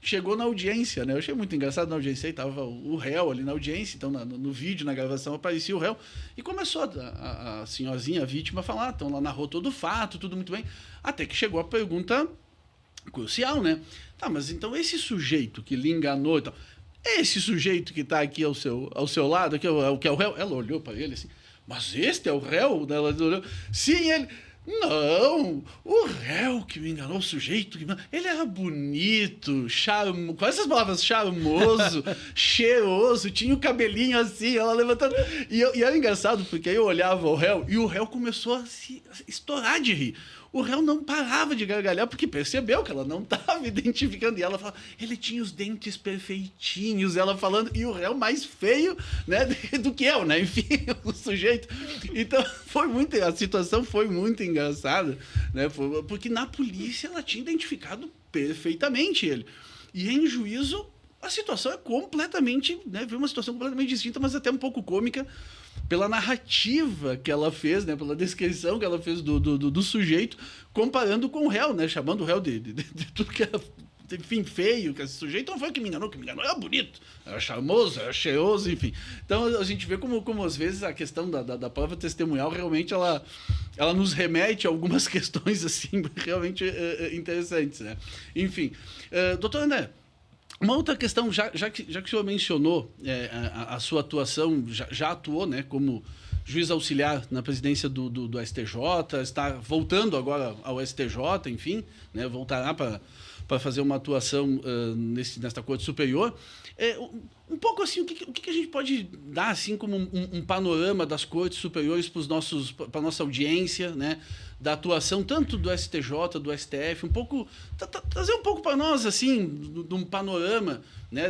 Chegou na audiência, né? Eu achei muito engraçado na audiência, aí estava o réu ali na audiência, então no vídeo, na gravação, aparecia o réu, e começou a senhorzinha, a vítima, a falar, então ela narrou todo o fato, tudo muito bem, até que chegou a pergunta crucial, né? Tá, mas então esse sujeito que lhe enganou e tal, esse sujeito que está aqui ao seu lado, que é o réu, ela olhou para ele assim, mas este é o réu? Ela olhou, sim, ele... Não, o réu que me enganou, o sujeito que me enganou, ele era bonito, com essas palavras, charmoso, cheiroso, tinha o cabelinho assim, ela levantando. E era engraçado, porque aí eu olhava o réu e o réu começou a se estourar de rir. o réu não parava de gargalhar porque percebeu que ela não estava identificando. E ela falava, ele tinha os dentes perfeitinhos, ela falando, e o réu mais feio, né, do que eu, né? Enfim, o sujeito. Então, a situação foi muito engraçada, né? Porque na polícia ela tinha identificado perfeitamente ele. E em juízo, a situação é completamente, né? Foi uma situação completamente distinta, mas até um pouco cômica, pela narrativa que ela fez, né, pela descrição que ela fez do sujeito, comparando com o réu, né, chamando o réu de tudo que era, enfim, feio, que esse sujeito não foi que me enganou, era bonito, era charmoso, era cheiroso, enfim. Então a gente vê como às vezes a questão da prova testemunhal realmente ela nos remete a algumas questões assim realmente interessantes, né? Enfim, doutor André, uma outra questão, já que o senhor mencionou a sua atuação, já atuou, né, como juiz auxiliar na presidência do STJ, está voltando agora ao STJ, enfim, né, voltará para fazer uma atuação nesta Corte Superior. Um pouco assim, o que a gente pode dar assim como um panorama das Cortes Superiores para a nossa audiência, né? Da atuação tanto do STJ, do STF, um pouco trazer um pouco para nós assim de um panorama, né?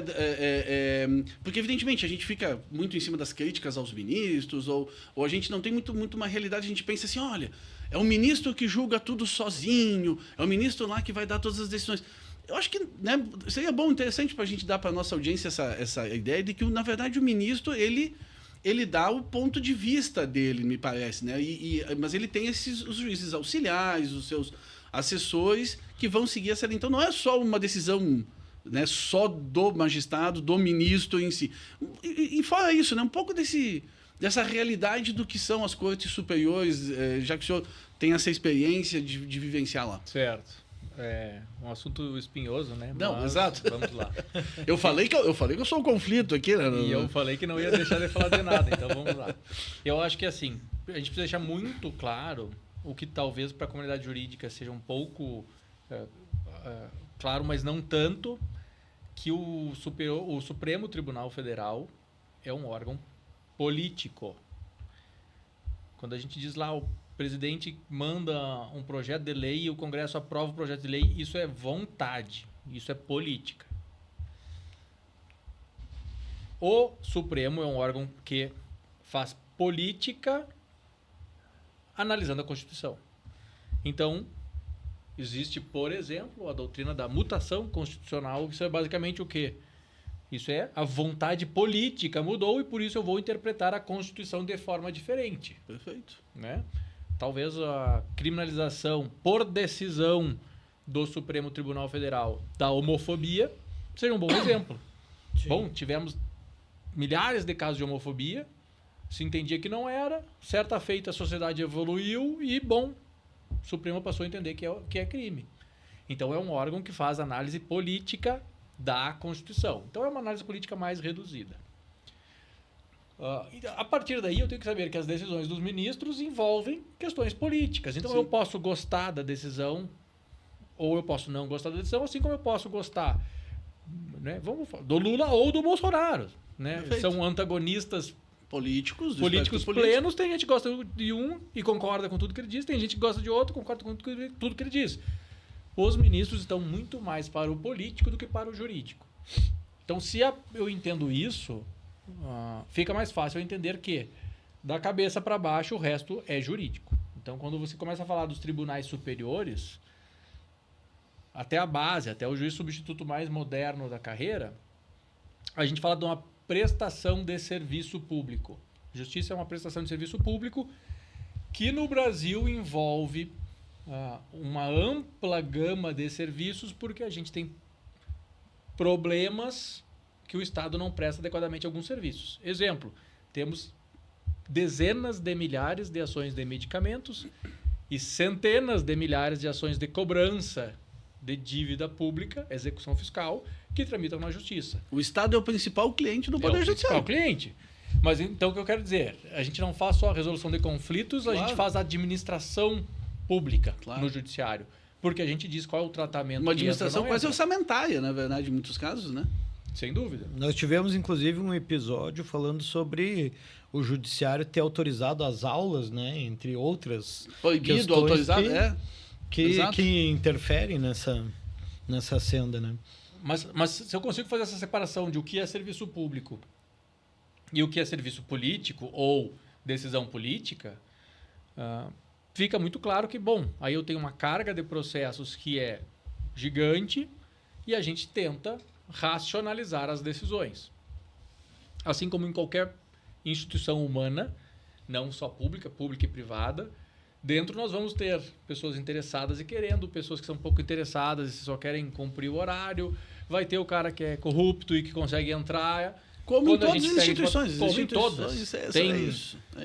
Porque evidentemente a gente fica muito em cima das críticas aos ministros ou a gente não tem muito uma realidade, a gente pensa assim, olha, é o ministro que julga tudo sozinho, é o ministro lá que vai dar todas as decisões. Eu acho que, né, seria bom, interessante para a gente dar para a nossa audiência essa ideia de que, na verdade, o ministro, ele dá o ponto de vista dele, me parece, né? Mas ele tem os juízes auxiliares, os seus assessores, que vão seguir essa linha. Então, não é só uma decisão, né, só do magistrado, do ministro em si. E fora isso, né, um pouco dessa realidade do que são as cortes superiores, já que o senhor tem essa experiência de vivenciar lá. Certo. É um assunto espinhoso, né? Não, mas exato. Vamos lá. Eu falei que eu sou um conflito aqui, né? E eu falei que não ia deixar de falar de nada, então vamos lá. Eu acho que assim, a gente precisa deixar muito claro o que talvez para a comunidade jurídica seja um pouco claro, mas não tanto, que o Supremo Tribunal Federal é um órgão político. Quando a gente diz lá o presidente manda um projeto de lei e o Congresso aprova o projeto de lei, isso é vontade, isso é política. O Supremo é um órgão que faz política analisando a Constituição. Então, existe, por exemplo, a doutrina da mutação constitucional, isso é basicamente o quê? Isso é a vontade política mudou e por isso eu vou interpretar a Constituição de forma diferente. Perfeito. Né? Talvez a criminalização por decisão do Supremo Tribunal Federal da homofobia seja um bom exemplo. Sim. Bom, tivemos milhares de casos de homofobia, se entendia que não era, certa feita a sociedade evoluiu e, bom, o Supremo passou a entender que é crime. Então é um órgão que faz análise política da Constituição. Então é uma análise política mais reduzida. A partir daí eu tenho que saber que as decisões dos ministros envolvem questões políticas. Então eu posso gostar da decisão ou eu posso não gostar da decisão, assim como eu posso gostar, né, do Lula ou do Bolsonaro. Né? São antagonistas políticos plenos. Tem gente que gosta de um e concorda com tudo que ele diz, tem gente que gosta de outro e concorda com tudo que ele diz. Os ministros estão muito mais para o político do que para o jurídico. Então, se eu entendo isso, fica mais fácil eu entender que da cabeça para baixo o resto é jurídico. Então, quando você começa a falar dos tribunais superiores, até a base, até o juiz substituto mais moderno da carreira, a gente fala de uma prestação de serviço público. Justiça é uma prestação de serviço público que no Brasil envolve uma ampla gama de serviços, porque a gente tem problemas que o Estado não presta adequadamente alguns serviços. Exemplo, temos dezenas de milhares de ações de medicamentos e centenas de milhares de ações de cobrança de dívida pública, execução fiscal, que tramitam na Justiça. O Estado é o principal cliente do Poder Judiciário. É o principal cliente. Mas então o que eu quero dizer? A gente não faz só a resolução de conflitos, claro. A gente faz a administração pública no Judiciário. Porque a gente diz qual é o tratamento. Uma administração quase orçamentária, na verdade, em muitos casos, né? Sem dúvida. Nós tivemos, inclusive, um episódio falando sobre o Judiciário ter autorizado as aulas, né? Entre outras proibido, autorizado, que interferem nessa senda, né? Mas se eu consigo fazer essa separação de o que é serviço público e o que é serviço político ou decisão política, fica muito claro que, bom, aí eu tenho uma carga de processos que é gigante e a gente tenta racionalizar as decisões. Assim como em qualquer instituição humana, não só pública e privada, dentro nós vamos ter pessoas interessadas e querendo, pessoas que são pouco interessadas e só querem cumprir o horário, vai ter o cara que é corrupto e que consegue entrar... Como em todas as instituições. Como em todas. Tem é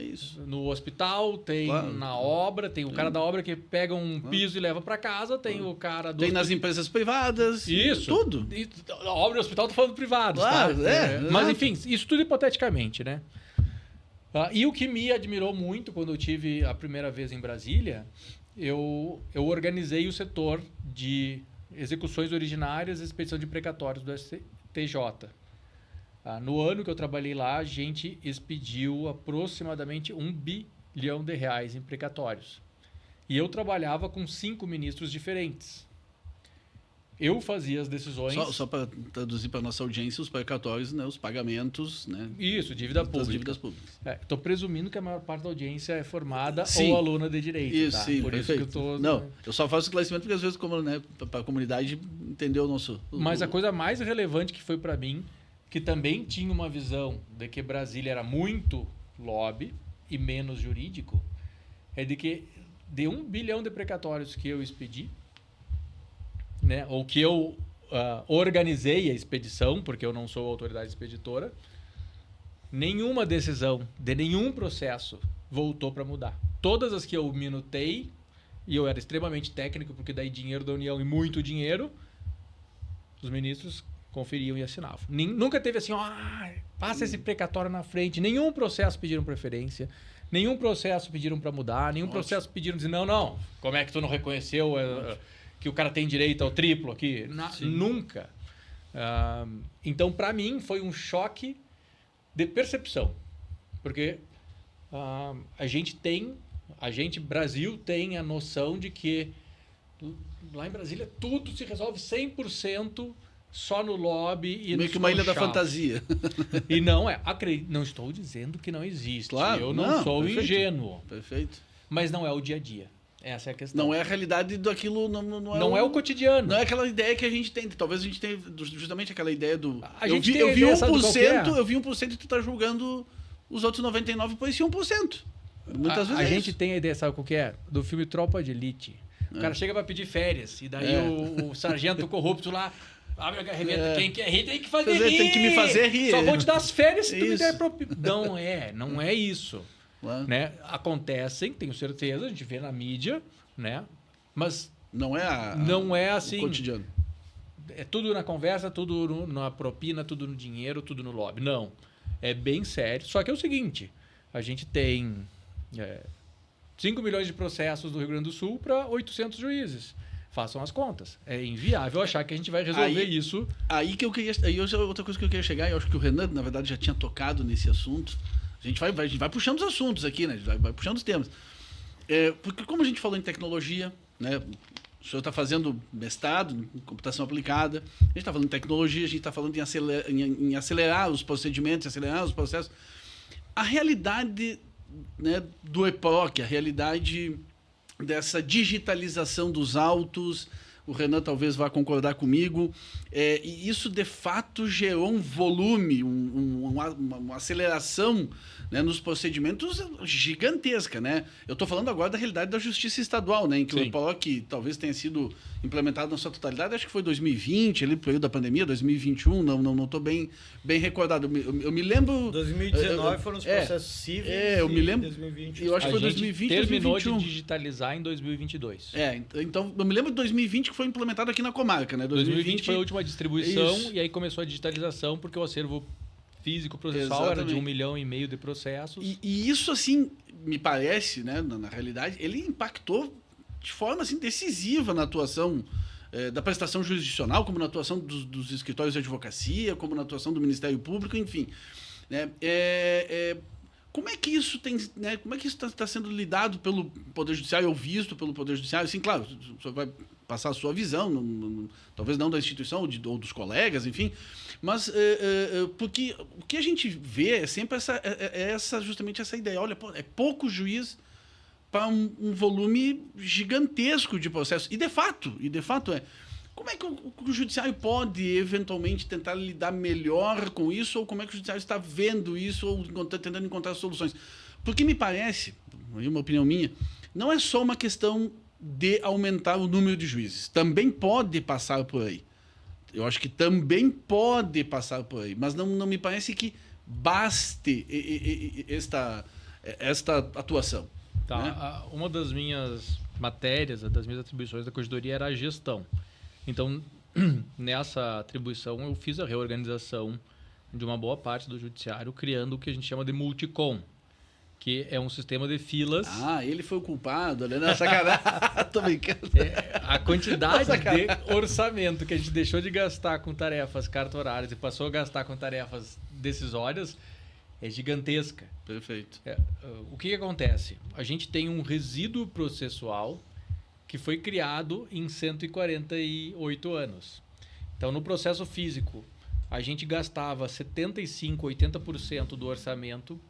isso. No hospital, tem na obra, tem o cara da obra que pega um piso e leva para casa, tem o cara do... Tem nas empresas privadas. Isso. Tudo. A obra e o hospital, tô falando privados, claro, tá? Mas, enfim, isso tudo hipoteticamente, né? E o que me admirou muito quando eu tive a primeira vez em Brasília, eu organizei o setor de execuções originárias e expedição de precatórios do STJ. No ano que eu trabalhei lá, a gente expediu aproximadamente R$1 bilhão em precatórios. E eu trabalhava com 5 ministros diferentes. Eu fazia as decisões... Só para traduzir para a nossa audiência, os precatórios, né, os pagamentos... Né, isso, dívida pública. Das dívidas públicas. Estou presumindo que a maior parte da audiência é formada ou aluna de direito. Isso, tá? sim, por perfeito. isso que eu Não, eu só faço esclarecimento porque às vezes, como, né, para a comunidade entender o nosso... Mas a coisa mais relevante que foi para mim, que também tinha uma visão de que Brasília era muito lobby e menos jurídico, é de que de 1 bilhão de precatórios que eu expedi, né, ou que eu organizei a expedição, porque eu não sou autoridade expeditora, nenhuma decisão de nenhum processo voltou para mudar. Todas as que eu minutei, e eu era extremamente técnico, porque daí dinheiro da União e muito dinheiro, os ministros conferiam e assinavam. Nunca teve assim, passa esse precatório na frente, nenhum processo pediram preferência, nenhum processo pediram para mudar, nenhum processo pediram dizer, não, como é que tu não reconheceu que o cara tem direito ao triplo aqui? Nunca. Então, para mim, foi um choque de percepção. Porque Brasil tem a noção de que lá em Brasília tudo se resolve 100% só no lobby e meio que uma ilha da fantasia. E não estou dizendo que não existe. Claro, eu não sou ingênuo. Perfeito. Mas não é o dia a dia. Essa é a questão. Não é a realidade daquilo, não é o cotidiano. Não é aquela ideia que a gente tem. Talvez a gente tenha justamente aquela ideia do... Eu vi 1% e tu tá julgando os outros 99% por esse 1%. Muitas vezes a gente tem a ideia, sabe qual que é? Do filme Tropa de Elite. O cara chega pra pedir férias, e daí o sargento corrupto lá abre a garreta, quem quer rir tem que fazer rir. Tem que me fazer rir. Só vou te dar as férias se tu me der Não é isso. Né? Acontecem, tenho certeza, a gente vê na mídia, né? Mas não é assim, o cotidiano. É tudo na conversa, tudo na propina, tudo no dinheiro, tudo no lobby. Não. É bem sério. Só que é o seguinte, a gente tem 5 milhões de processos do Rio Grande do Sul para 800 juízes. Façam as contas. É inviável achar que a gente vai resolver isso. Aí outra coisa que eu queria chegar, e eu acho que o Renan, na verdade, já tinha tocado nesse assunto. A gente vai puxando os assuntos aqui, né? Vai puxando os temas. Porque como a gente falou em tecnologia, né? O senhor está fazendo mestrado em computação aplicada, a gente está falando em tecnologia, a gente está falando em acelerar os procedimentos, acelerar os processos. A realidade, né, do EPOC, a realidade dessa digitalização dos autos, o Renan talvez vá concordar comigo, e isso de fato gerou um volume, uma aceleração, né, nos procedimentos gigantesca, né? Eu estou falando agora da realidade da justiça estadual, né, em que o EPOC talvez tenha sido implementado na sua totalidade, acho que foi 2020, ali no período da pandemia, 2021, não estou bem recordado. Eu me lembro... 2019 foram os processos cíveis, eu me lembro, 2020. Eu acho que foi 2020, terminou 2021. de digitalizar em 2022. Então eu me lembro de 2020 que foi implementado aqui na comarca, né? 2020 foi a última distribuição, e aí começou a digitalização, porque o acervo físico processual era de 1,5 milhão de processos. E isso, assim, me parece, né, na realidade, ele impactou de forma assim, decisiva na atuação da prestação jurisdicional, como na atuação dos escritórios de advocacia, como na atuação do Ministério Público, enfim. Né? Como é que isso tem, né? Como é que isso está sendo lidado pelo Poder Judiciário ou visto pelo Poder Judiciário? Assim, claro, o senhor vai passar a sua visão, talvez não da instituição ou dos colegas, enfim, mas porque o que a gente vê é sempre justamente essa ideia. Olha, é pouco juiz para um volume gigantesco de processos. E de fato é. Como é que o judiciário pode, eventualmente, tentar lidar melhor com isso? Ou como é que o judiciário está vendo isso ou tentando encontrar soluções? Porque me parece, uma opinião minha, não é só uma questão de aumentar o número de juízes. Também pode passar por aí. Eu acho que também pode passar por aí. Mas não me parece que baste esta atuação. Tá. Né? Uma das minhas matérias, das minhas atribuições da Corregedoria era a gestão. Então, nessa atribuição, eu fiz a reorganização de uma boa parte do judiciário, criando o que a gente chama de multicom, que é um sistema de filas. Ah, ele foi o culpado, né? Sacanagem. Tô brincando. A quantidade de orçamento que a gente deixou de gastar com tarefas cartorárias e passou a gastar com tarefas decisórias é gigantesca. Perfeito. O que acontece? A gente tem um resíduo processual que foi criado em 148 anos. Então, no processo físico, a gente gastava 75%, 80% do orçamento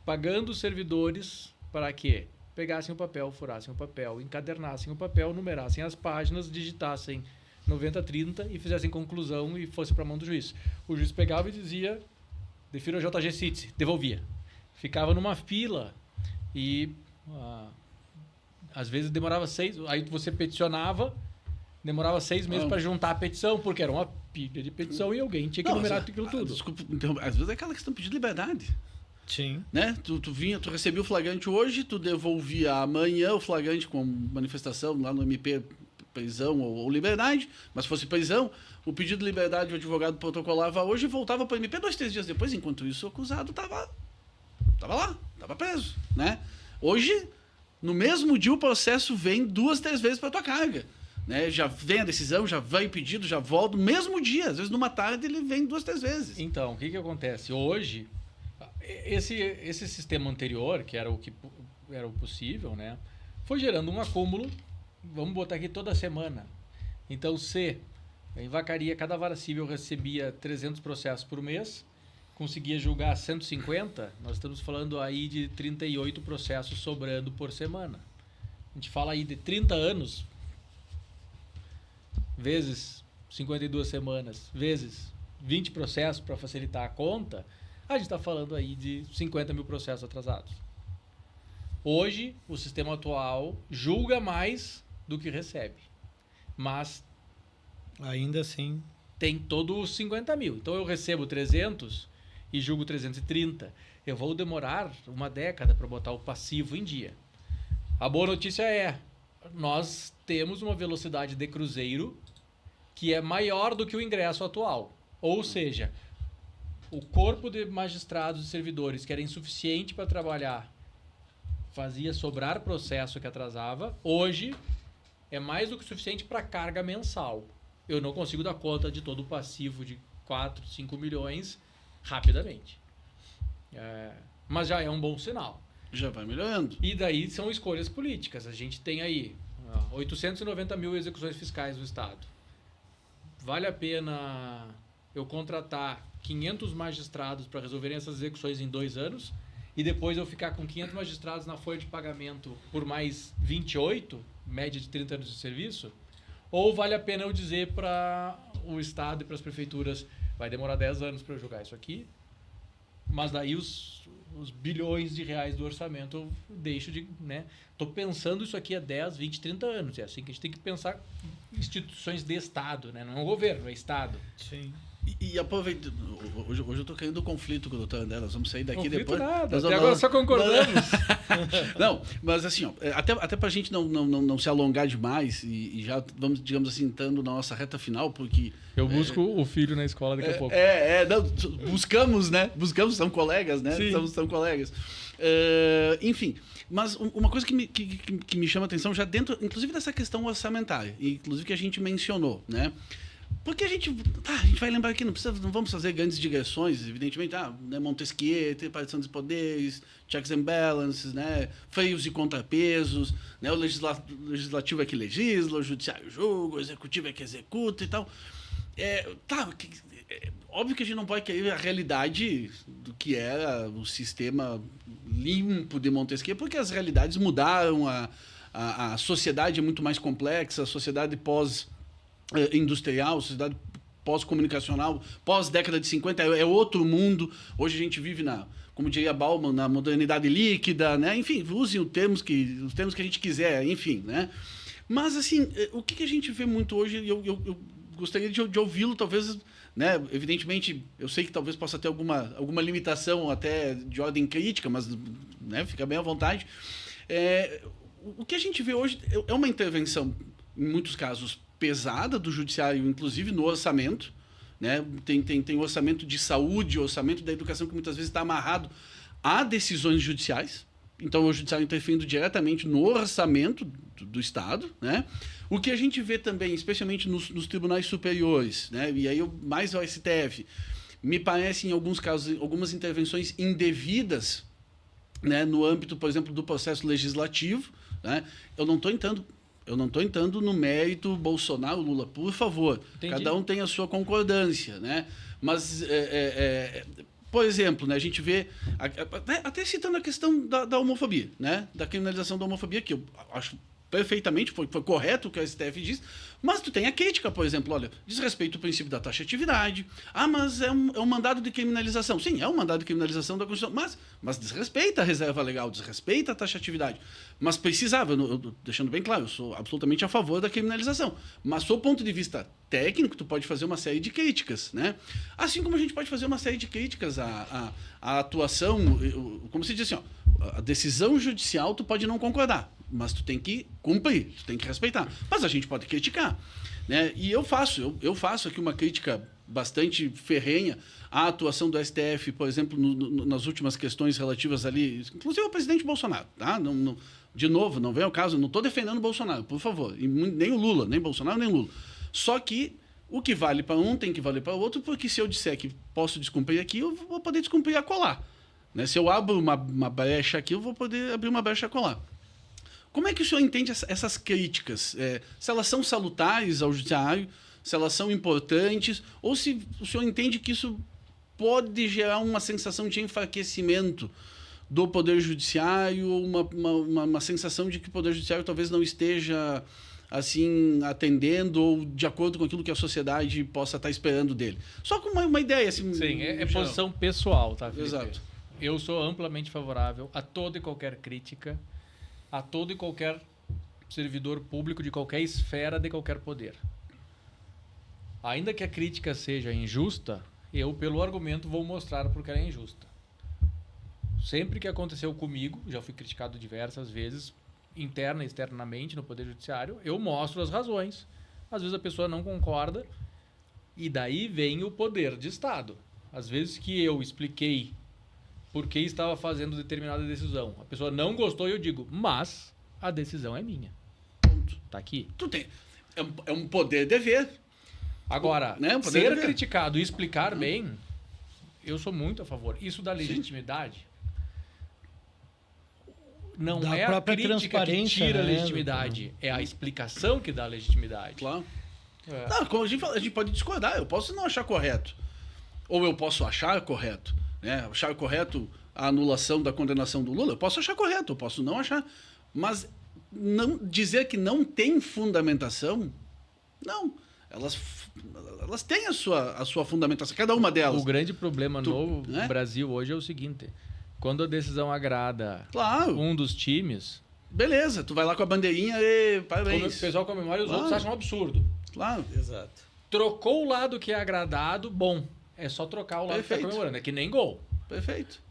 pagando os servidores para que pegassem o papel, furassem o papel, encadernassem o papel, numerassem as páginas, digitassem 90-30 e fizessem conclusão e fosse para a mão do juiz. O juiz pegava e dizia, defiro a JG Citizen, devolvia. Ficava numa fila e... às vezes demorava 6... Aí você peticionava, demorava 6 meses para juntar a petição, porque era uma pilha de petição e alguém tinha que numerar aquilo tudo. Desculpa, às vezes é aquela questão de pedir liberdade. Sim. Né? Tu recebia o flagrante hoje, tu devolvia amanhã o flagrante com manifestação lá no MP, prisão ou liberdade, mas se fosse prisão, o pedido de liberdade o advogado protocolava hoje e voltava para o MP 2, 3 dias depois. Enquanto isso, o acusado estava lá, estava preso. Né? Hoje... No mesmo dia, o processo vem 2, 3 vezes para a tua carga. Né? Já vem a decisão, já vai o pedido, já volta. No mesmo dia, às vezes numa tarde, ele vem 2, 3 vezes. Então, o que acontece? Hoje, esse sistema anterior, que era o que era o possível, né? Foi gerando um acúmulo, vamos botar aqui toda semana. Então, se em Vacaria, cada vara civil recebia 300 processos por mês, conseguia julgar 150, nós estamos falando aí de 38 processos sobrando por semana. A gente fala aí de 30 anos, vezes 52 semanas, vezes 20 processos para facilitar a conta, a gente está falando aí de 50 mil processos atrasados. Hoje, o sistema atual julga mais do que recebe, mas ainda assim tem todos os 50 mil. Então eu recebo 300... e julgo 330, eu vou demorar uma década para botar o passivo em dia. A boa notícia é, nós temos uma velocidade de cruzeiro que é maior do que o ingresso atual. Ou seja, o corpo de magistrados e servidores que era insuficiente para trabalhar, fazia sobrar processo que atrasava, hoje é mais do que suficiente para carga mensal. Eu não consigo dar conta de todo o passivo de 4, 5 milhões rapidamente. Mas já é um bom sinal. Já vai melhorando. E daí são escolhas políticas. A gente tem aí 890 mil execuções fiscais no Estado. Vale a pena eu contratar 500 magistrados para resolverem essas execuções em 2 anos e depois eu ficar com 500 magistrados na folha de pagamento por mais 28, média de 30 anos de serviço? Ou vale a pena eu dizer para o Estado e para as prefeituras, vai demorar 10 anos para eu julgar isso aqui, mas daí os bilhões de reais do orçamento eu deixo de... né? Estou pensando isso aqui há 10, 20, 30 anos. É assim que a gente tem que pensar instituições de Estado, né? Não é um governo, é Estado. Sim. E aproveita, hoje eu estou querendo um conflito com o doutor André, nós vamos sair daqui conflito depois. Nada, até agora só concordamos. Não, mas assim, ó, até para a gente não se alongar demais e já vamos, digamos assim, entrando na nossa reta final, porque... Eu busco o filho na escola daqui a pouco. Buscamos, né? Buscamos, são colegas, né? São colegas. Enfim, mas uma coisa que me chama a atenção já dentro, inclusive dessa questão orçamentária, inclusive que a gente mencionou, né? Porque a gente vai lembrar aqui, não vamos fazer grandes digressões, evidentemente, né, Montesquieu, tripartição dos poderes, checks and balances, né, freios e contrapesos, né, o legislativo é que legisla, o judiciário julga, o executivo é que executa e tal. Óbvio que a gente não pode querer a realidade do que era o sistema limpo de Montesquieu, porque as realidades mudaram, a sociedade é muito mais complexa, a sociedade pós-industrial, a sociedade pós-comunicacional, pós-década de 50 é outro mundo. Hoje a gente vive como diria Bauman, na modernidade líquida, né? Enfim, usem os termos que a gente quiser, enfim, né? Mas, assim, o que a gente vê muito hoje, eu gostaria de ouvi-lo, talvez, né? Evidentemente, eu sei que talvez possa ter alguma limitação até de ordem crítica, mas, né, fica bem à vontade. O que a gente vê hoje é uma intervenção, em muitos casos, pesada do judiciário, inclusive no orçamento, né? Tem orçamento de saúde, orçamento da educação que muitas vezes está amarrado a decisões judiciais. Então, o judiciário interferindo diretamente no orçamento do Estado, né? O que a gente vê também, especialmente nos tribunais superiores, né? E aí mais ao STF, me parece, em alguns casos, algumas intervenções indevidas, né? No âmbito, por exemplo, do processo legislativo, né? Eu não estou entrando no mérito Bolsonaro, Lula, por favor. Entendi. Cada um tem a sua concordância, né? Mas, por exemplo, né, a gente vê, até citando a questão da homofobia, né? Da criminalização da homofobia, que eu acho perfeitamente, foi correto o que a STF diz, mas tu tem a crítica, por exemplo, olha, diz respeito ao princípio da taxatividade, mas é um mandado de criminalização. Sim, é um mandado de criminalização da Constituição, mas desrespeita a reserva legal, desrespeita a taxatividade. Mas precisava, deixando bem claro, eu sou absolutamente a favor da criminalização, mas do ponto de vista técnico, tu pode fazer uma série de críticas, né? Assim como a gente pode fazer uma série de críticas à atuação, como se diz assim, a decisão judicial tu pode não concordar, mas tu tem que cumprir, tu tem que respeitar. Mas a gente pode criticar, né? E eu faço aqui uma crítica bastante ferrenha à atuação do STF, por exemplo, nas últimas questões relativas ali, inclusive ao presidente Bolsonaro, tá? De novo, não vem ao caso, eu não estou defendendo o Bolsonaro, por favor, e nem o Lula, nem Bolsonaro, nem Lula. Só que o que vale para um tem que valer para o outro, porque se eu disser que posso descumprir aqui, eu vou poder descumprir acolá, né? Se eu abro uma brecha aqui, eu vou poder abrir uma brecha acolá. Como é que o senhor entende essas críticas? Se elas são salutares ao judiciário, se elas são importantes, ou se o senhor entende que isso pode gerar uma sensação de enfraquecimento do Poder Judiciário, ou uma sensação de que o Poder Judiciário talvez não esteja assim atendendo ou de acordo com aquilo que a sociedade possa estar esperando dele. Só com uma ideia. Assim, sim, é posição pessoal, tá, Felipe? Exato. Eu sou amplamente favorável a toda e qualquer crítica a todo e qualquer servidor público de qualquer esfera de qualquer poder. Ainda que a crítica seja injusta, eu, pelo argumento, vou mostrar porque ela é injusta. Sempre que aconteceu comigo, já fui criticado diversas vezes, interna e externamente no Poder Judiciário, eu mostro as razões. Às vezes a pessoa não concorda e daí vem o poder de Estado. Às vezes que eu expliquei por que estava fazendo determinada decisão, a pessoa não gostou e eu digo, mas a decisão é minha. Ponto. Tá aqui. Tu tem. É um poder-dever. Agora, né? Ser criticado e explicar bem, eu sou muito a favor. Isso dá legitimidade. Não da é a crítica que tira a né? legitimidade, é a explicação que dá legitimidade. Claro. Não, como a gente pode discordar, eu posso não achar correto. Ou eu posso achar correto. Né? Achar correto a anulação da condenação do Lula, eu posso achar correto, eu posso não achar. Mas não dizer que não tem fundamentação, não. Elas têm a sua fundamentação, cada uma delas. O grande problema no Brasil hoje é o seguinte: quando a decisão agrada um dos times... Beleza, tu vai lá com a bandeirinha e parabéns. O pessoal comemora e os outros acham um absurdo. Claro. Exato. Trocou o lado que é agradado, bom. É só trocar o lado que tá comemorando. É que nem gol. Perfeito.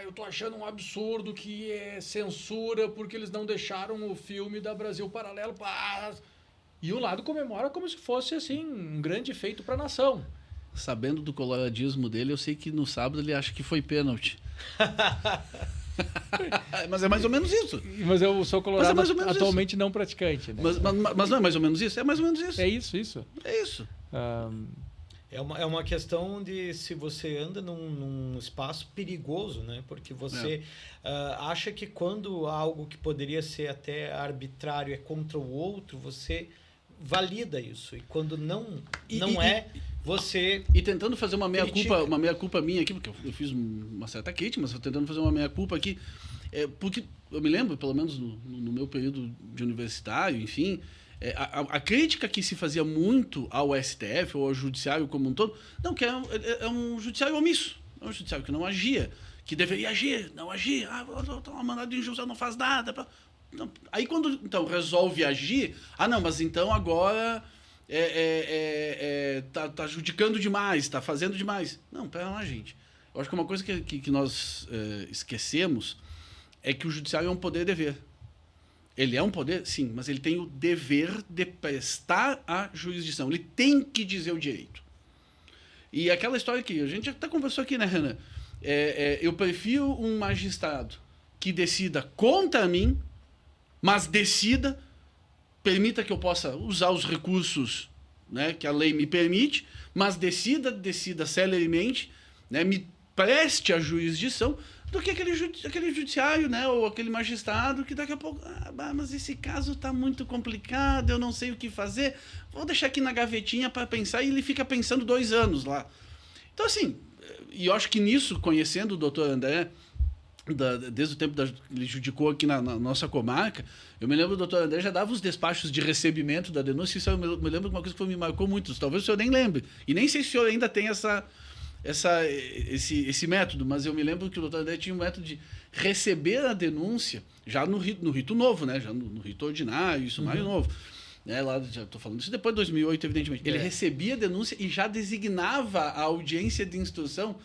Eu tô achando um absurdo que é censura porque eles não deixaram o filme da Brasil Paralelo. E o lado comemora como se fosse assim um grande feito para a nação. Sabendo do coloradismo dele, eu sei que no sábado ele acha que foi pênalti. Mas é mais ou menos isso. Mas eu sou colorado atualmente isso. Não praticante, né? Mas não é mais ou menos isso? É mais ou menos isso. É isso. É isso. É uma questão de se você anda num espaço perigoso, né? Porque você acha que quando algo que poderia ser até arbitrário é contra o outro, você valida isso. E quando não você... E tentando fazer uma meia-culpa minha aqui, porque eu fiz uma certa crítica, mas tentando fazer uma meia-culpa aqui, porque eu me lembro, pelo menos no meu período de universitário, enfim... A crítica que se fazia muito ao STF ou ao judiciário como um todo, não, que é um judiciário omisso, é um judiciário que não agia, que deveria agir, não agir, tá uma mandada de injunção, não faz nada. Não. Aí quando então resolve agir, não, mas então agora tá judicando demais, tá fazendo demais. Não, pera lá, gente. Eu acho que uma coisa que nós esquecemos é que o judiciário é um poder-dever. Ele é um poder, sim, mas ele tem o dever de prestar a jurisdição. Ele tem que dizer o direito. E aquela história que a gente já até conversou aqui, né, Renan? Eu prefiro um magistrado que decida contra mim, mas permita que eu possa usar os recursos, né, que a lei me permite, mas decida celeremente, né, me preste a jurisdição, do que aquele judiciário, né, ou aquele magistrado que daqui a pouco, mas esse caso está muito complicado, eu não sei o que fazer, vou deixar aqui na gavetinha para pensar, e ele fica pensando 2 anos lá. Então, assim, e eu acho que nisso, conhecendo o doutor André, desde o tempo que ele judicou aqui na nossa comarca, eu me lembro do doutor André já dava os despachos de recebimento da denúncia, isso eu me lembro de uma coisa que me marcou muito, talvez o senhor nem lembre, e nem sei se o senhor ainda tem esse método, mas eu me lembro que o doutor André tinha um método de receber a denúncia já no rito novo, né? Já no rito ordinário, sumário novo. Lá, já estou falando isso depois de 2008, evidentemente. Ele recebia a denúncia e já designava a audiência de instrução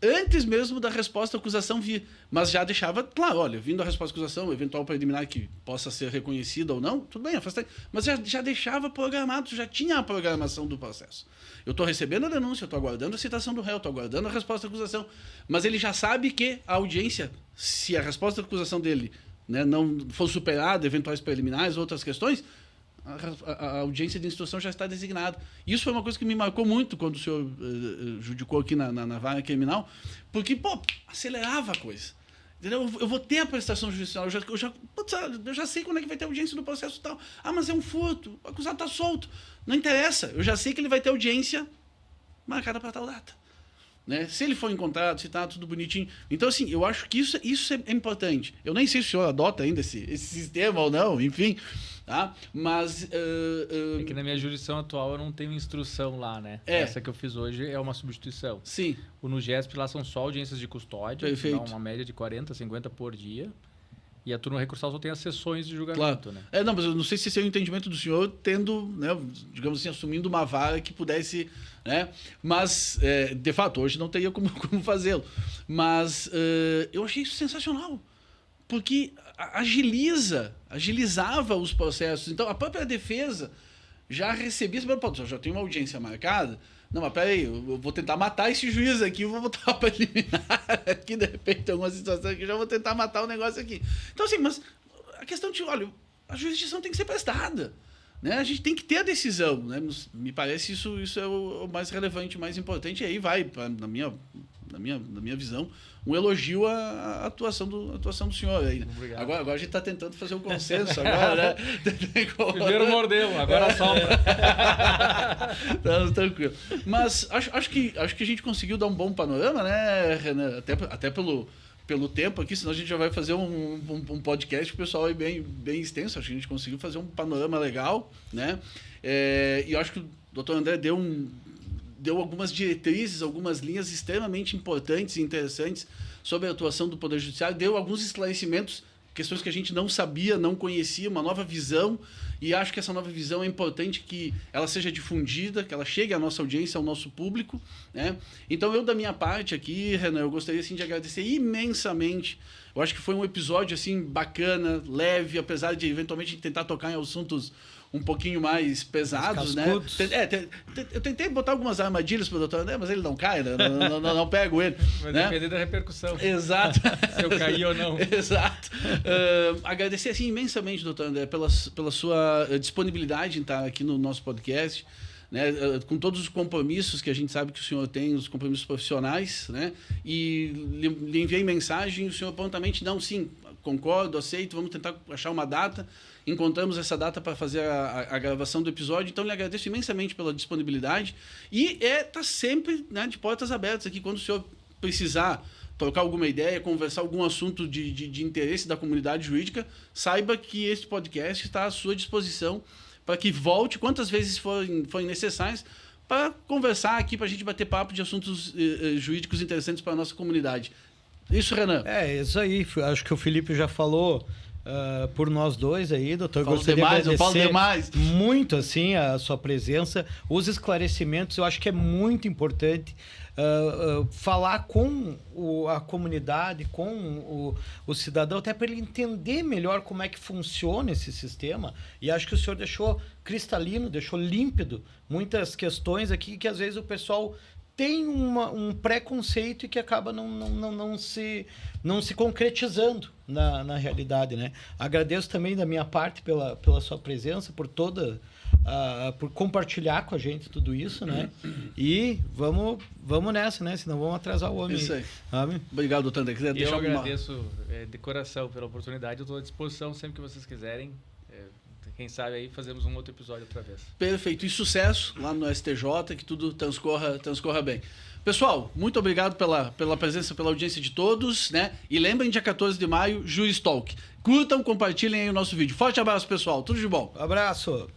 antes mesmo da resposta à acusação vir. Mas já deixava, claro, olha, vindo a resposta à acusação, eventual preliminar que possa ser reconhecida ou não, tudo bem, afastar. Mas já deixava programado, já tinha a programação do processo. Eu estou recebendo a denúncia, estou aguardando a citação do réu, estou aguardando a resposta à acusação. Mas ele já sabe que a audiência, se a resposta à acusação dele, né, não for superada, eventuais preliminares, outras questões, a audiência de instrução já está designada. Isso foi uma coisa que me marcou muito quando o senhor judicou aqui na vara criminal, porque, acelerava a coisa. Entendeu? Eu vou ter a prestação judicial, eu já sei quando é que vai ter audiência do processo e tal. Mas é um furto, o acusado está solto. Não interessa, eu já sei que ele vai ter audiência marcada para tal data. Né? Se ele for encontrado, se está tudo bonitinho. Então, assim, eu acho que isso é importante. Eu nem sei se o senhor adota ainda esse sistema ou não, enfim. Tá? Mas... É que na minha jurisdição atual eu não tenho instrução lá, né? Essa que eu fiz hoje é uma substituição. Sim. O NUGESP lá são só audiências de custódia, que dá uma média de 40, 50 por dia. E a turma recursal só tem as sessões de julgamento, claro. Né? Não, mas eu não sei se esse é o entendimento do senhor tendo, né, digamos assim, assumindo uma vara que pudesse, né? Mas, de fato, hoje não teria como fazê-lo. Mas eu achei isso sensacional, porque agilizava os processos. Então, a própria defesa já recebia, já tem uma audiência marcada, não, mas peraí, eu vou tentar matar esse juiz aqui, eu vou botar para eliminar aqui, de repente, tem alguma situação que eu já vou tentar matar o negócio aqui. Então, assim, mas a questão de, olha, a jurisdição tem que ser prestada, né? A gente tem que ter a decisão, né? Me parece isso é o mais relevante, o mais importante, e aí vai, na minha visão, um elogio à atuação do senhor aí, né? Agora a gente está tentando fazer um consenso agora, né? Primeiro mordeu, agora sopra. Tá, tranquilo. Mas acho que a gente conseguiu dar um bom panorama, né, Renan? Até pelo tempo aqui, senão a gente já vai fazer um podcast, o pessoal aí bem extenso. Acho que a gente conseguiu fazer um panorama legal, né? E eu acho que o doutor André deu algumas diretrizes, algumas linhas extremamente importantes e interessantes sobre a atuação do Poder Judiciário, deu alguns esclarecimentos, questões que a gente não sabia, não conhecia, uma nova visão, e acho que essa nova visão é importante que ela seja difundida, que ela chegue à nossa audiência, ao nosso público, né? Então, eu, da minha parte aqui, Renan, eu gostaria assim, de agradecer imensamente. Eu acho que foi um episódio assim, bacana, leve, apesar de eventualmente tentar tocar em assuntos um pouquinho mais pesados, né? Eu tentei botar algumas armadilhas pro doutor André, mas ele não cai, né? Não pego ele. Vai né? depender da repercussão. Exato. Se eu cair ou não. Exato. Agradecer assim, imensamente, doutor André, pela sua disponibilidade em estar aqui no nosso podcast, né? Com todos os compromissos que a gente sabe que o senhor tem, os compromissos profissionais, né? E lhe enviei mensagem e o senhor prontamente, não, sim, concordo, aceito, vamos tentar achar uma data. Encontramos essa data para fazer a gravação do episódio, então lhe agradeço imensamente pela disponibilidade e tá sempre, né, de portas abertas aqui, quando o senhor precisar trocar alguma ideia, conversar algum assunto de interesse da comunidade jurídica, saiba que este podcast está à sua disposição para que volte quantas vezes forem necessárias para conversar aqui, para a gente bater papo de assuntos jurídicos interessantes para a nossa comunidade. Isso, Renan? Isso aí. Acho que o Felipe já falou por nós dois aí, doutor. Eu falo demais. Muito, assim, a sua presença, os esclarecimentos, eu acho que é muito importante falar com a comunidade, com o cidadão, até para ele entender melhor como é que funciona esse sistema. E acho que o senhor deixou cristalino, deixou límpido muitas questões aqui que às vezes o pessoal tem um preconceito e que acaba não se concretizando na realidade, né? Agradeço também da minha parte pela sua presença, por compartilhar com a gente tudo isso, né? E vamos nessa, né? Senão vamos atrasar o homem. Isso aí. Sabe? Obrigado, doutor André. Eu agradeço de coração pela oportunidade. Eu estou à disposição sempre que vocês quiserem. Quem sabe aí fazemos um outro episódio outra vez. Perfeito. E sucesso lá no STJ, que tudo transcorra bem. Pessoal, muito obrigado pela presença, pela audiência de todos, né? E lembrem, dia 14 de maio, Juris Talk. Curtam, compartilhem aí o nosso vídeo. Forte abraço, pessoal. Tudo de bom. Abraço.